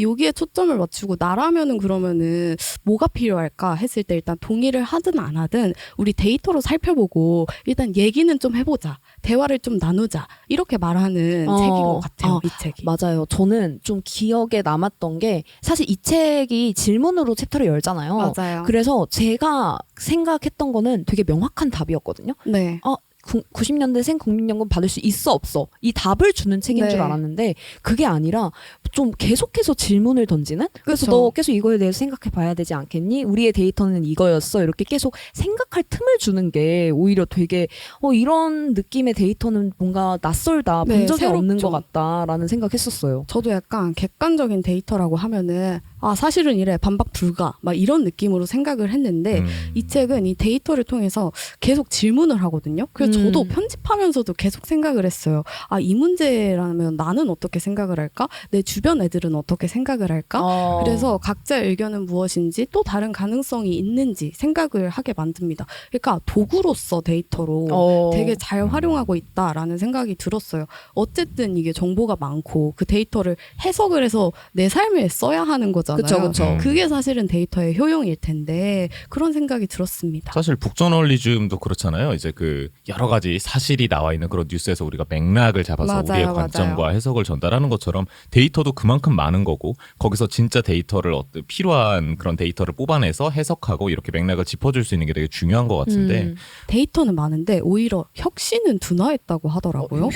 여기에 초점을 맞추고 나라면은 그러면은 뭐가 필요할까 했을 때 일단 동의를 하든 안 하든 우리 데이터로 살펴보고 일단 얘기는 좀 해보자. 대화를 좀 나누자. 이렇게 말하는 책인 것 같아요. 이 책이. 맞아요. 저는 좀 기억에 남았던 게 사실 이 책이 질문으로 챕터를 열잖아요. 맞아요. 그래서 제가 생각했던 거는 되게 명확한 답이었거든요. 네. 90년대생 국민연금 받을 수 있어 없어 이 답을 주는 책인 네. 줄 알았는데 그게 아니라 좀 계속해서 질문을 던지는 그래서 그쵸. 너 계속 이거에 대해서 생각해 봐야 되지 않겠니? 우리의 데이터는 이거였어 이렇게 계속 생각할 틈을 주는 게 오히려 되게 이런 느낌의 데이터는 뭔가 낯설다 본 네, 적이 없는 새롭죠. 것 같다라는 생각했었어요. 저도 약간 객관적인 데이터라고 하면은 사실은 이래 반박 불가 막 이런 느낌으로 생각을 했는데 이 책은 이 데이터를 통해서 계속 질문을 하거든요. 그래서 저도 편집하면서도 계속 생각을 했어요. 이 문제라면 나는 어떻게 생각을 할까? 내 주변 애들은 어떻게 생각을 할까? 그래서 각자의 의견은 무엇인지 또 다른 가능성이 있는지 생각을 하게 만듭니다. 그러니까 도구로서 데이터로 되게 잘 활용하고 있다라는 생각이 들었어요. 어쨌든 이게 정보가 많고 그 데이터를 해석을 해서 내 삶에 써야 하는 거잖아요. 그쵸. 그게 사실은 데이터의 효용일 텐데 그런 생각이 들었습니다. 사실 북저널리즘도 그렇잖아요. 이제 그 여러 가지 사실이 나와 있는 그런 뉴스에서 우리가 맥락을 잡아서 맞아요, 우리의 관점과 맞아요. 해석을 전달하는 것처럼 데이터도 그만큼 많은 거고 거기서 진짜 데이터를 필요한 그런 데이터를 뽑아내서 해석하고 이렇게 맥락을 짚어줄 수 있는 게 되게 중요한 것 같은데 데이터는 많은데 오히려 혁신은 둔화했다고 하더라고요.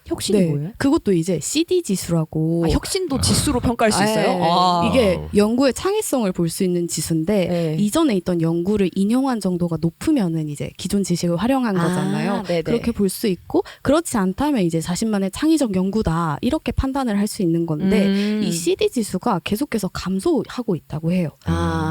혁신이 네, 뭐예요? 그것도 이제 CD 지수라고 혁신도 지수로 평가할 수 네. 있어요? 이게 연구의 창의성을 볼 수 있는 지수인데 네. 이전에 있던 연구를 인용한 정도가 높으면은 이제 기존 지식을 활용한 거잖아요. 네네. 그렇게 볼 수 있고 그렇지 않다면 이제 자신만의 창의적 연구다 이렇게 판단을 할 수 있는 건데 이 CD 지수가 계속해서 감소하고 있다고 해요.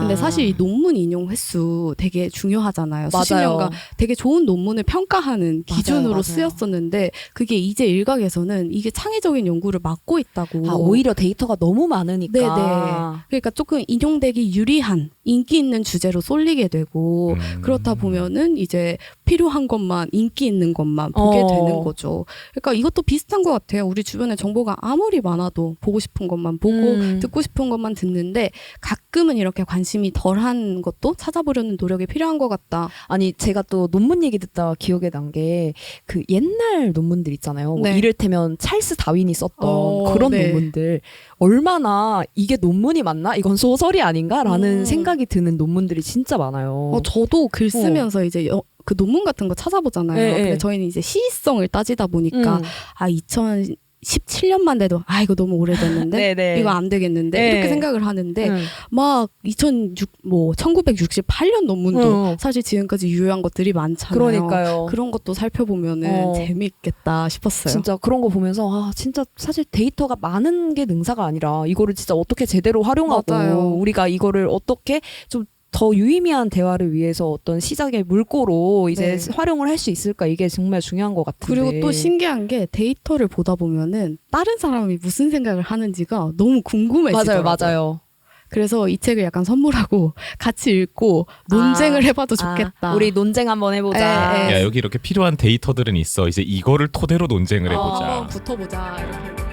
근데 사실 이 논문 인용 횟수 되게 중요하잖아요. 수십 맞아요. 년간 되게 좋은 논문을 평가하는 기준으로 맞아요. 쓰였었는데 그게 이제 일각에서는 이게 창의적인 연구를 막고 있다고. 오히려 데이터가 너무 많으니까. 네네. 그러니까 조금 인용되기 유리한 인기 있는 주제로 쏠리게 되고 그렇다 보면은 이제 필요한 것만 인기 있는 것만 보게 되는 거죠. 그러니까 이것도 비슷한 것 같아요. 우리 주변에 정보가 아무리 많아도 보고 싶은 것만 보고 듣고 싶은 것만 듣는데 가끔은 이렇게 관심이 덜한 것도 찾아보려는 노력이 필요한 것 같다. 아니 제가 또 논문 얘기 듣다가 기억에 난 게 그 옛날 논문들 있잖아요. 뭐 네. 이를테면 찰스 다윈이 썼던 그런 네. 논문들 얼마나 이게 논문이 맞나? 이건 소설이 아닌가라는 생각이 드는 논문들이 진짜 많아요. 저도 글 쓰면서 이제 그 논문 같은 거 찾아보잖아요. 네, 근데 네. 저희는 이제 시의성을 따지다 보니까 2017년만 돼도 이거 너무 오래됐는데 네네. 이거 안 되겠는데 네. 이렇게 생각을 하는데 막 1968년 논문도 사실 지금까지 유효한 것들이 많잖아요. 그러니까요. 그런 것도 살펴보면은 재미있겠다 싶었어요. 진짜 그런 거 보면서 진짜 사실 데이터가 많은 게 능사가 아니라 이거를 진짜 어떻게 제대로 활용하고 맞아요. 우리가 이거를 어떻게 좀 더 유의미한 대화를 위해서 어떤 시작의 물꼬로 이제 네. 활용을 할 수 있을까 이게 정말 중요한 것 같은데. 그리고 또 신기한 게 데이터를 보다 보면은 다른 사람이 무슨 생각을 하는지가 너무 궁금해지더라고요. 맞아요. 그래서 이 책을 약간 선물하고 같이 읽고 논쟁을 해봐도 좋겠다. 우리 논쟁 한번 해보자. 네. 야 여기 이렇게 필요한 데이터들은 있어. 이제 이거를 토대로 논쟁을 해보자. 붙어보자 이렇게.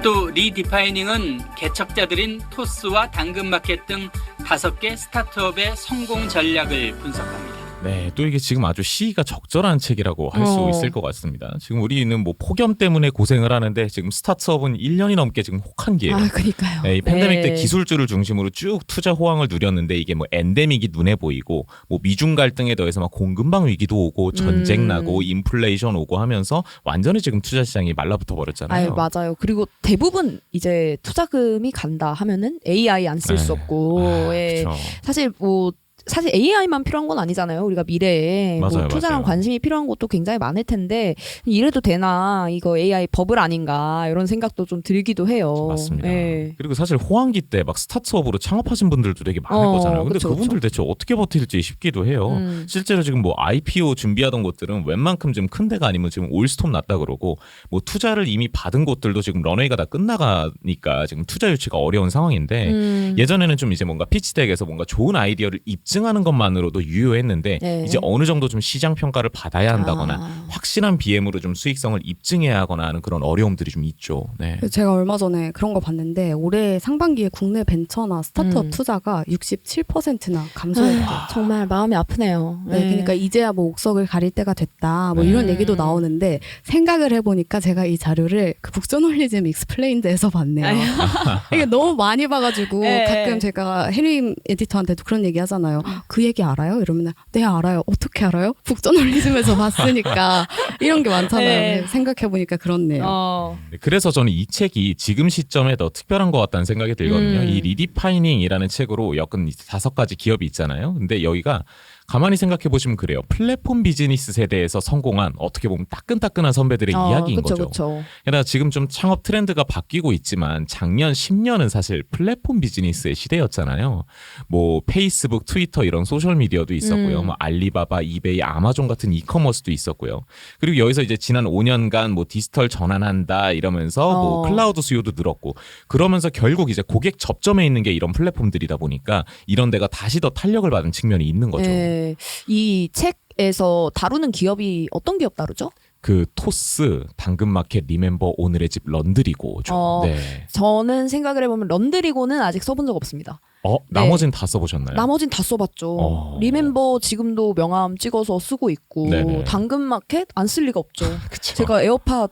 또 리디파이닝은 개척자들인 토스와 당근마켓 등 5개 스타트업의 성공 전략을 분석합니다. 네, 또 이게 지금 아주 시기가 적절한 책이라고 할 수 있을 것 같습니다. 지금 우리는 뭐 폭염 때문에 고생을 하는데 지금 스타트업은 1년이 넘게 지금 혹한기예요. 그러니까요. 네, 이 팬데믹 때 네. 기술주를 중심으로 쭉 투자 호황을 누렸는데 이게 뭐 엔데믹이 눈에 보이고 뭐 미중 갈등에 더해서 막 공급망 위기도 오고 전쟁 나고 인플레이션 오고 하면서 완전히 지금 투자 시장이 말라붙어 버렸잖아요. 맞아요. 그리고 대부분 이제 투자금이 간다 하면은 AI 안 쓸 수 없고. 그렇죠. 사실 AI만 필요한 건 아니잖아요. 우리가 미래에 맞아요, 투자랑 맞아요. 관심이 필요한 것도 굉장히 많을 텐데 이래도 되나 이거 AI 버블 아닌가 이런 생각도 좀 들기도 해요. 맞습니다. 예. 그리고 사실 호황기 때 막 스타트업으로 창업하신 분들도 되게 많을 거잖아요. 근데 그쵸, 그분들 대체 어떻게 버틸지 싶기도 해요. 실제로 지금 뭐 IPO 준비하던 곳들은 웬만큼 좀 큰 데가 아니면 지금 올스톱 났다 그러고 뭐 투자를 이미 받은 곳들도 지금 런웨이가 다 끝나가니까 지금 투자 유치가 어려운 상황인데 예전에는 좀 이제 뭔가 피치덱에서 뭔가 좋은 아이디어를 입증하는 것만으로도 유효했는데 네. 이제 어느 정도 좀 시장 평가를 받아야 한다거나 확실한 BM으로 좀 수익성을 입증해야 하거나 하는 그런 어려움들이 좀 있죠. 네. 제가 얼마 전에 그런 거 봤는데 올해 상반기에 국내 벤처나 스타트업 투자가 67%나 감소했대요. 정말 마음이 아프네요. 네, 그러니까 이제야 뭐 옥석을 가릴 때가 됐다 뭐 이런 얘기도 나오는데 생각을 해보니까 제가 이 자료를 그 북저널리즘 익스플레인드에서 봤네요. 이게 너무 많이 봐가지고 네. 가끔 제가 해림 에디터한테도 그런 얘기 하잖아요. 그 얘기 알아요? 이러면 네 알아요. 어떻게 알아요? 북저널리즘에서 봤으니까 이런 게 많잖아요. 네. 생각해보니까 그렇네요. 네, 그래서 저는 이 책이 지금 시점에 더 특별한 것 같다는 생각이 들거든요. 이 리디파이닝이라는 책으로 엮은 5가지 기업이 있잖아요. 근데 여기가 가만히 생각해 보시면 그래요. 플랫폼 비즈니스 세대에서 성공한 어떻게 보면 따끈따끈한 선배들의 이야기인 그쵸, 거죠. 그쵸. 게다가 지금 좀 창업 트렌드가 바뀌고 있지만 작년 10년은 사실 플랫폼 비즈니스의 시대였잖아요. 뭐 페이스북, 트위터 이런 소셜 미디어도 있었고요. 뭐 알리바바, 이베이, 아마존 같은 이커머스도 있었고요. 그리고 여기서 이제 지난 5년간 뭐 디지털 전환한다 이러면서 뭐 클라우드 수요도 늘었고 그러면서 결국 이제 고객 접점에 있는 게 이런 플랫폼들이다 보니까 이런 데가 다시 더 탄력을 받은 측면이 있는 거죠. 네. 이 책에서 다루는 기업이 어떤 기업 다루죠? 그 토스, 당근마켓, 리멤버, 오늘의 집, 런드리고죠. 네. 저는 생각을 해보면 런드리고는 아직 써본 적 없습니다. 나머진 다 써보셨나요? 나머진 다 써봤죠. 리멤버 지금도 명함 찍어서 쓰고 있고 네네. 당근마켓 안 쓸 리가 없죠. 그쵸. 제가 에어팟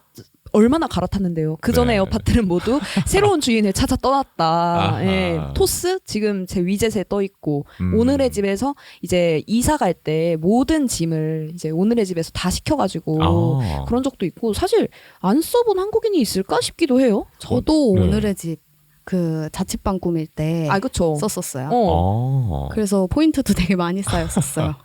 얼마나 갈아탔는데요. 그 전에 네. 에어팟들은 모두 새로운 주인을 찾아 떠났다. 아하. 예. 토스 지금 제 위젯에 떠 있고 오늘의 집에서 이제 이사 갈 때 모든 짐을 이제 오늘의 집에서 다 시켜가지고 그런 적도 있고 사실 안 써본 한국인이 있을까 싶기도 해요. 저도 네. 오늘의 집 그 자취방 꾸밀 때 그쵸. 썼었어요. 그래서 포인트도 되게 많이 쌓였었어요.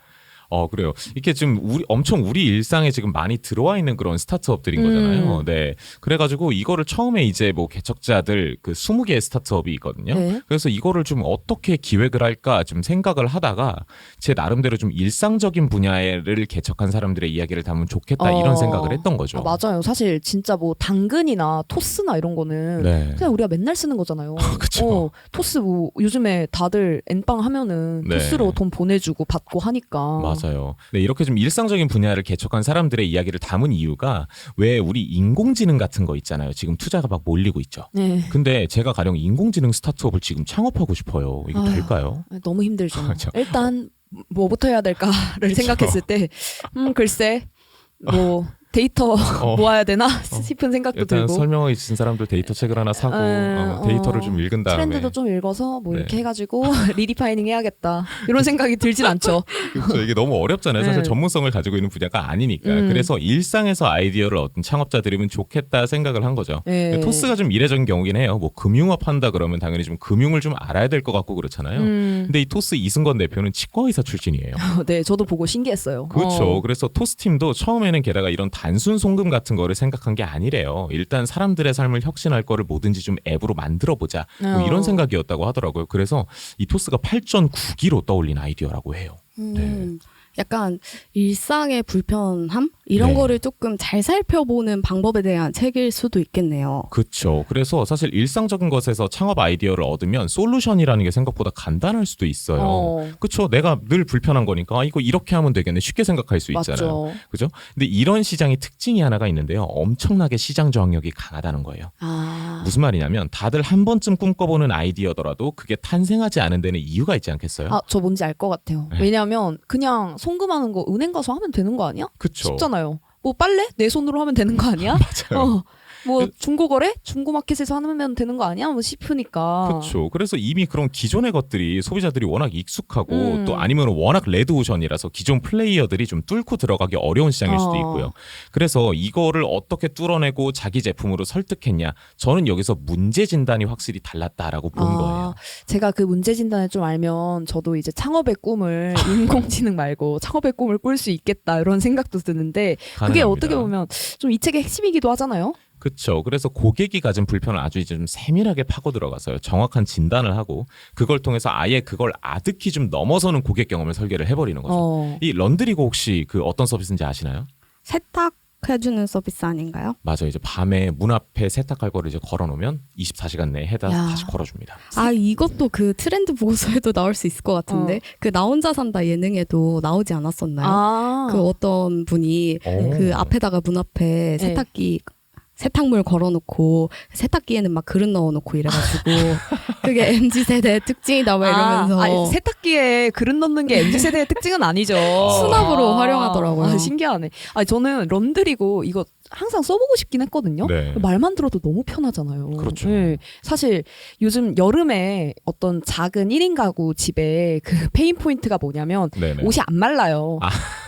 그래요. 이렇게 지금 엄청 우리 일상에 지금 많이 들어와 있는 그런 스타트업들인 거잖아요. 네. 그래가지고 이거를 처음에 이제 뭐 개척자들 그 20개의 스타트업이 있거든요. 네. 그래서 이거를 좀 어떻게 기획을 할까 좀 생각을 하다가 제 나름대로 좀 일상적인 분야를 개척한 사람들의 이야기를 담으면 좋겠다 이런 생각을 했던 거죠. 맞아요. 사실 진짜 뭐 당근이나 토스나 이런 거는 네. 그냥 우리가 맨날 쓰는 거잖아요. 그쵸. 토스 뭐 요즘에 다들 엔빵 하면은 네. 토스로 돈 보내주고 받고 하니까. 맞아요. 네, 이렇게 좀 일상적인 분야를 개척한 사람들의 이야기를 담은 이유가 왜 우리 인공지능 같은 거 있잖아요. 지금 투자가 막 몰리고 있죠. 네. 근데 제가 가령 인공지능 스타트업을 지금 창업하고 싶어요. 이게 될까요? 너무 힘들죠. 그렇죠. 일단 뭐부터 해야 될까를 생각했을 때 글쎄 뭐 데이터 모아야 되나 싶은 생각도 일단 들고 설명이 있으신 사람들 데이터 책을 하나 사고 데이터를 좀 읽은 다음에 트렌드도 좀 읽어서 뭐 이렇게 네. 해가지고 리디파이닝 해야겠다 이런 생각이 들진 않죠. 그렇죠. 이게 너무 어렵잖아요. 사실 네. 전문성을 가지고 있는 분야가 아니니까. 그래서 일상에서 아이디어를 얻은 창업자들이면 좋겠다 생각을 한 거죠. 네. 토스가 좀 이례적인 경우긴 해요. 뭐 금융업 한다 그러면 당연히 좀 금융을 좀 알아야 될 것 같고 그렇잖아요. 근데 이 토스 이승건 대표는 치과의사 출신이에요. 네, 저도 보고 신기했어요. 그렇죠. 그래서 토스 팀도 처음에는 게다가 이런 단순 송금 같은 거를 생각한 게 아니래요. 일단 사람들의 삶을 혁신할 거를 뭐든지 좀 앱으로 만들어보자. 뭐 이런 생각이었다고 하더라고요. 그래서 이 토스가 8.9기로 떠올린 아이디어라고 해요. 네. 약간 일상의 불편함 이런 네. 거를 조금 잘 살펴보는 방법에 대한 책일 수도 있겠네요. 그렇죠. 그래서 사실 일상적인 것에서 창업 아이디어를 얻으면 솔루션이라는 게 생각보다 간단할 수도 있어요. 그렇죠. 내가 늘 불편한 거니까 이거 이렇게 하면 되겠네. 쉽게 생각할 수 있잖아요. 맞죠. 그죠? 근데 이런 시장의 특징이 하나가 있는데요. 엄청나게 시장 저항력이 강하다는 거예요. 무슨 말이냐면 다들 한 번쯤 꿈꿔보는 아이디어더라도 그게 탄생하지 않은 데는 이유가 있지 않겠어요? 저 뭔지 알 것 같아요. 네. 왜냐하면 그냥 송금하는 거 은행 가서 하면 되는 거 아니야? 그쵸. 쉽잖아요. 뭐 빨래 내 손으로 하면 되는 거 아니야? 맞아요. 뭐 중고거래 중고마켓에서 하면 되는 거 아니야? 뭐 싶으니까. 그렇죠. 그래서 이미 그런 기존의 것들이 소비자들이 워낙 익숙하고 또 아니면 워낙 레드오션이라서 기존 플레이어들이 좀 뚫고 들어가기 어려운 시장일 수도 있고요. 그래서 이거를 어떻게 뚫어내고 자기 제품으로 설득했냐. 저는 여기서 문제 진단이 확실히 달랐다라고 본 거예요. 제가 그 문제 진단을 좀 알면 저도 이제 창업의 꿈을 인공지능 말고 창업의 꿈을 꿀 수 있겠다 이런 생각도 드는데 그게 가능합니다. 어떻게 보면 좀 이 책의 핵심이기도 하잖아요. 그렇죠. 그래서 고객이 가진 불편을 아주 이제 좀 세밀하게 파고 들어가서요. 정확한 진단을 하고 그걸 통해서 아예 그걸 아득히 좀 넘어서는 고객 경험을 설계를 해버리는 거죠. 이 런드리고 혹시 그 어떤 서비스인지 아시나요? 세탁해주는 서비스 아닌가요? 맞아요. 이제 밤에 문 앞에 세탁할 거를 이제 걸어놓으면 24시간 내에 해다 다시 걸어줍니다. 이것도 그 트렌드 보고서에도 나올 수 있을 것 같은데 그 나 혼자 산다 예능에도 나오지 않았었나요? 그 어떤 분이 그 앞에다가 문 앞에 세탁물 걸어놓고 세탁기에는 막 그릇 넣어놓고 이래가지고 그게 MZ세대의 특징이다 막 이러면서 세탁기에 그릇 넣는 게 MZ세대의 특징은 아니죠. 수납으로 활용하더라고요. 신기하네. 저는 런드리고 이거 항상 써보고 싶긴 했거든요. 네. 말만 들어도 너무 편하잖아요. 그렇죠. 네. 사실 요즘 여름에 어떤 작은 1인 가구 집에 그 페인 포인트가 뭐냐면 네네. 옷이 안 말라요.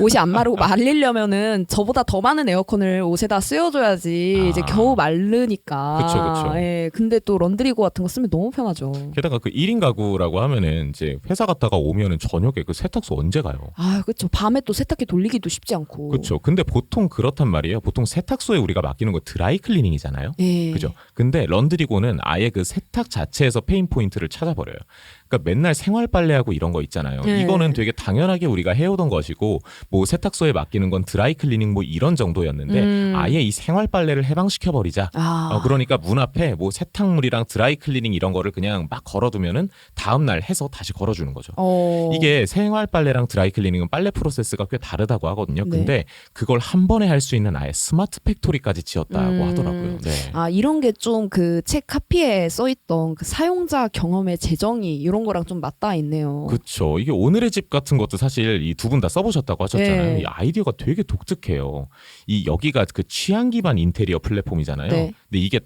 옷이 안 마르고 말리려면은 저보다 더 많은 에어컨을 옷에다 씌워줘야지 이제 겨우 마르니까. 그쵸. 예. 근데 또 런드리고 같은 거 쓰면 너무 편하죠. 게다가 그 1인 가구라고 하면은 이제 회사 갔다가 오면은 저녁에 그 세탁소 언제 가요? 아, 그렇죠. 밤에 또 세탁기 돌리기도 쉽지 않고. 그렇죠. 근데 보통 그렇단 말이에요. 보통 세탁소에 우리가 맡기는 거 드라이 클리닝이잖아요. 예. 그죠? 근데 런드리고는 아예 그 세탁 자체에서 페인 포인트를 찾아버려요. 그러니까 맨날 생활 빨래하고 이런 거 있잖아요. 네. 이거는 되게 당연하게 우리가 해오던 것이고 뭐 세탁소에 맡기는 건 드라이 클리닝 뭐 이런 정도였는데 아예 이 생활 빨래를 해방시켜 버리자. 그러니까 문 앞에 뭐 세탁물이랑 드라이 클리닝 이런 거를 그냥 막 걸어두면은 다음 날 해서 다시 걸어주는 거죠. 이게 생활 빨래랑 드라이 클리닝은 빨래 프로세스가 꽤 다르다고 하거든요. 네. 근데 그걸 한 번에 할 수 있는 아예 스마트 팩토리까지 지었다고 하더라고요. 네. 아, 이런 게 좀 그 책 카피에 써있던 그 사용자 경험의 재정의 이런 거랑 좀 맞닿아 있네요. 그렇죠. 이게 오늘의 집 같은 것도 사실 이 두 분 다 써보셨다고 하셨잖아요. 네. 이 아이디어가 되게 독특해요. 이 여기가 그 취향 기반 인테리어 플랫폼이잖아요. 네. 근데 이게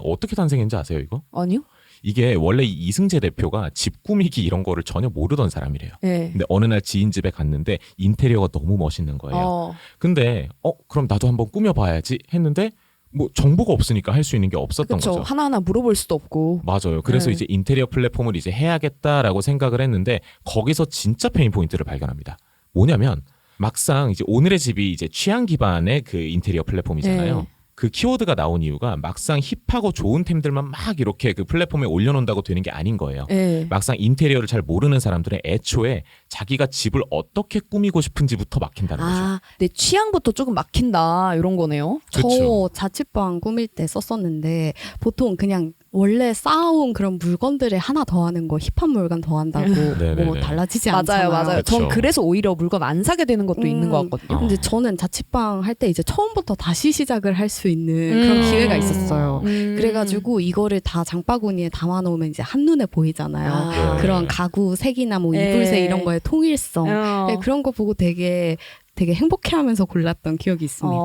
어떻게 탄생했는지 아세요, 이거? 아니요? 이게 원래 이 이승재 대표가 집 꾸미기 이런 거를 전혀 모르던 사람이래요. 네. 근데 어느 날 지인 집에 갔는데 인테리어가 너무 멋있는 거예요. 근데 그럼 나도 한번 꾸며봐야지 했는데 뭐 정보가 없으니까 할 수 있는 게 없었던 그렇죠. 거죠. 하나하나 물어볼 수도 없고. 맞아요. 그래서 네. 이제 인테리어 플랫폼을 이제 해야겠다라고 생각을 했는데 거기서 진짜 페인 포인트를 발견합니다. 뭐냐면 막상 이제 오늘의 집이 이제 취향 기반의 그 인테리어 플랫폼이잖아요. 네. 그 키워드가 나온 이유가 막상 힙하고 좋은 템들만 막 이렇게 그 플랫폼에 올려놓는다고 되는 게 아닌 거예요. 네. 막상 인테리어를 잘 모르는 사람들은 애초에 자기가 집을 어떻게 꾸미고 싶은지부터 막힌다는 거죠. 아, 내 취향부터 조금 막힌다 이런 거네요. 저 그쵸. 자취방 꾸밀 때 썼었는데 보통 그냥 원래 쌓아온 그런 물건들에 하나 더하는 거 힙한 물건 더한다고 네네네. 뭐 달라지지 맞아요, 않잖아요. 맞아요. 그쵸. 전 그래서 오히려 물건 안 사게 되는 것도 있는 것 같거든요. 근데 저는 자취방 할 때 이제 처음부터 다시 시작을 할 수 있는 그런 기회가 있었어요. 그래가지고 이거를 다 장바구니에 담아놓으면 이제 한눈에 보이잖아요. 네. 그런 가구 색이나 뭐 네. 이불색 이런 거의 통일성 네, 그런 거 보고 되게 행복해하면서 골랐던 기억이 있습니다.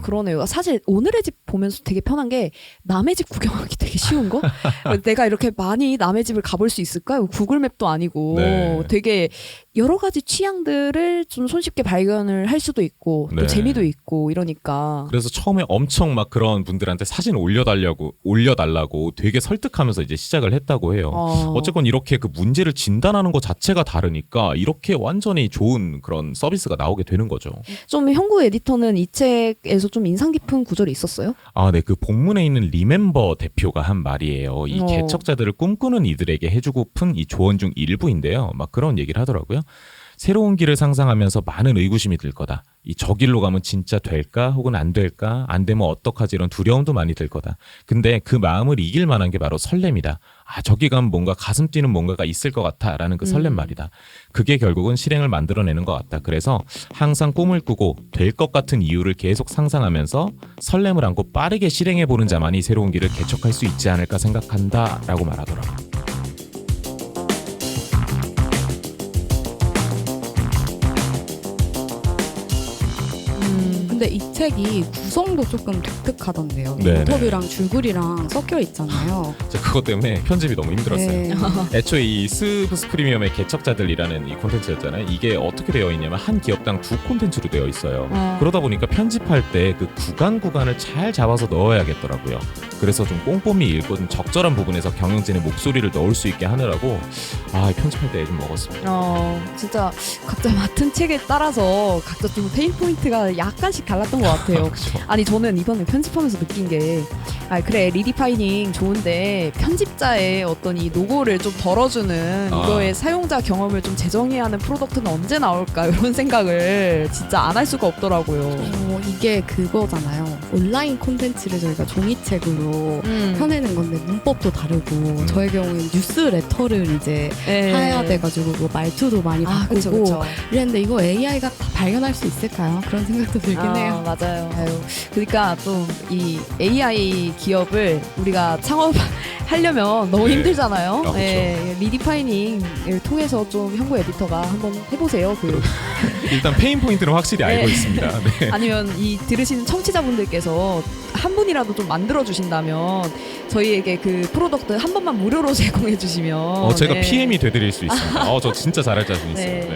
그러네요. 사실 오늘의 집 보면서 되게 편한 게 남의 집 구경하기 되게 쉬운 거? 내가 이렇게 많이 남의 집을 가볼 수 있을까? 구글맵도 아니고 네. 되게 여러 가지 취향들을 좀 손쉽게 발견을 할 수도 있고 또 네. 재미도 있고 이러니까. 그래서 처음에 엄청 막 그런 분들한테 사진 올려달라고 되게 설득하면서 이제 시작을 했다고 해요. 어쨌건 이렇게 그 문제를 진단하는 것 자체가 다르니까 이렇게 완전히 좋은 그런 서비스가 나오게 되는 거죠. 좀 형구 에디터는 이 책에서 좀 인상 깊은 구절이 있었어요? 아, 네. 그 본문에 있는 리멤버 대표가 한 말이에요. 이 개척자들을 꿈꾸는 이들에게 해주고픈 이 조언 중 일부인데요. 막 그런 얘기를 하더라고요. 새로운 길을 상상하면서 많은 의구심이 들 거다. 이 저 길로 가면 진짜 될까? 혹은 안 될까? 안 되면 어떡하지? 이런 두려움도 많이 들 거다. 근데 그 마음을 이길 만한 게 바로 설렘이다. 아, 저기 가면 뭔가 가슴 뛰는 뭔가가 있을 것 같아. 라는 그 설렘 말이다. 그게 결국은 실행을 만들어내는 것 같다. 그래서 항상 꿈을 꾸고 될 것 같은 이유를 계속 상상하면서 설렘을 안고 빠르게 실행해보는 자만이 새로운 길을 개척할 수 있지 않을까 생각한다. 라고 말하더라고요. 근데 이 책이 구성도 조금 독특하던데요. 네네. 인터뷰랑 줄거리랑 섞여 있잖아요. 그것 때문에 편집이 너무 힘들었어요. 네. 애초에 이 스브스 프리미엄의 개척자들이라는 이 콘텐츠였잖아요. 이게 어떻게 되어 있냐면 한 기업당 2콘텐츠로 되어 있어요. 그러다 보니까 편집할 때 그 구간을 잘 잡아서 넣어야겠더라고요. 그래서 좀 꼼꼼히 읽고 좀 적절한 부분에서 경영진의 목소리를 넣을 수 있게 하느라고 편집할 때 좀 먹었습니다. 진짜 각자 맡은 책에 따라서 각자 좀 페인 포인트가 약간씩 달랐던 것 같아요. 그쵸. 아니 저는 이번에 편집하면서 느낀 게 그래 리디파이닝 좋은데 편집자의 어떤 이 노고를 좀 덜어주는 이거의 사용자 경험을 좀 재정의하는 프로덕트는 언제 나올까 이런 생각을 진짜 안 할 수가 없더라고요. 이게 그거잖아요. 온라인 콘텐츠를 저희가 종이책으로 펴내는 건데 문법도 다르고 저의 경우에는 뉴스레터를 이제 해야 돼가지고 뭐 말투도 많이 바꾸고 그쵸. 이랬는데 이거 AI가 다 발견할 수 있을까요? 그런 생각도 들긴 해요. 맞아요. 그러니까 좀 이 AI 기업을 우리가 창업하려면 너무 힘들잖아요. 그렇죠. 리디파이닝을 통해서 좀 형구 에디터가 한번 해보세요. 일단 페인 포인트는 확실히 알고 네. 있습니다. 네. 아니면 이 들으시는 청취자분들께서 한 분이라도 좀 만들어 주신다면 저희에게 그 프로덕트 한 번만 무료로 제공해 주시면 제가 네. PM이 되드릴 수 있습니다. 저 진짜 잘할 자신 있어요. 네. 네.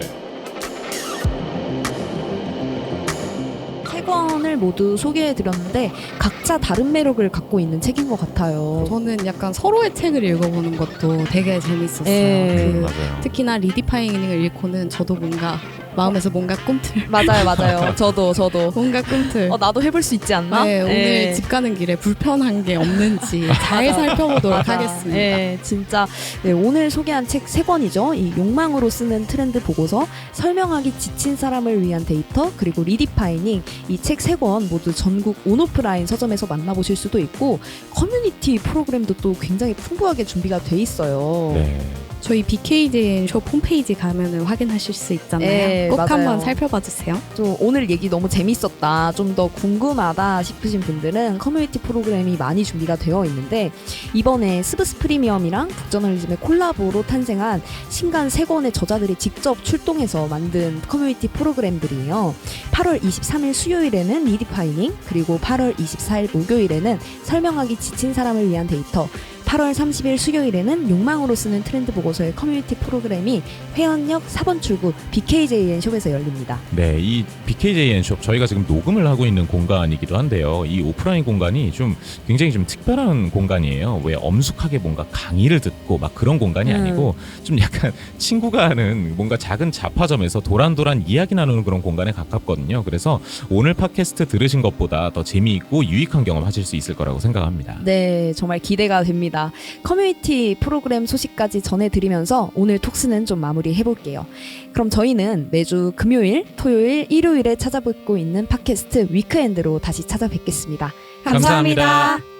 세 권을 모두 소개해 드렸는데 각자 다른 매력을 갖고 있는 책인 것 같아요. 저는 약간 서로의 책을 읽어보는 것도 되게 재밌었어요. 네. 그 맞아요. 특히나 리디파이닝을 읽고는 저도 뭔가 마음에서 뭔가 꿈틀 맞아요. 저도 뭔가 꿈틀 나도 해볼 수 있지 않나? 네, 오늘 집 가는 길에 불편한 게 없는지 잘 살펴보도록 하겠습니다. 네, 진짜 오늘 소개한 책 3권이죠. 이 욕망으로 쓰는 트렌드 보고서, 설명하기 지친 사람을 위한 데이터, 그리고 리디파이닝, 이 책 3권 모두 전국 온오프라인 서점에서 만나보실 수도 있고 커뮤니티 프로그램도 또 굉장히 풍부하게 준비가 돼 있어요. 네. 저희 BKJN 숍 홈페이지 가면은 확인하실 수 있잖아요. 네, 꼭 맞아요. 한번 살펴봐 주세요. 좀 오늘 얘기 너무 재밌었다, 좀 더 궁금하다 싶으신 분들은 커뮤니티 프로그램이 많이 준비가 되어 있는데 이번에 스브스 프리미엄이랑 북저널리즘의 콜라보로 탄생한 신간 3권의 저자들이 직접 출동해서 만든 커뮤니티 프로그램들이에요. 8월 23일 수요일에는 리디파이닝, 그리고 8월 24일 목요일에는 설명하기 지친 사람을 위한 데이터, 8월 30일 수요일에는 욕망으로 쓰는 트렌드 보고서의 커뮤니티 프로그램이 회원역 4번 출구 BKJN 숍에서 열립니다. 네, 이 BKJN 숍 저희가 지금 녹음을 하고 있는 공간이기도 한데요. 이 오프라인 공간이 좀 굉장히 좀 특별한 공간이에요. 왜 엄숙하게 뭔가 강의를 듣고 막 그런 공간이 아니고 좀 약간 친구가 하는 뭔가 작은 잡화점에서 도란도란 이야기 나누는 그런 공간에 가깝거든요. 그래서 오늘 팟캐스트 들으신 것보다 더 재미있고 유익한 경험 하실 수 있을 거라고 생각합니다. 네, 정말 기대가 됩니다. 커뮤니티 프로그램 소식까지 전해드리면서 오늘 톡스는 좀 마무리해볼게요. 그럼 저희는 매주 금요일, 토요일, 일요일에 찾아뵙고 있는 팟캐스트 위크엔드로 다시 찾아뵙겠습니다. 감사합니다. 감사합니다.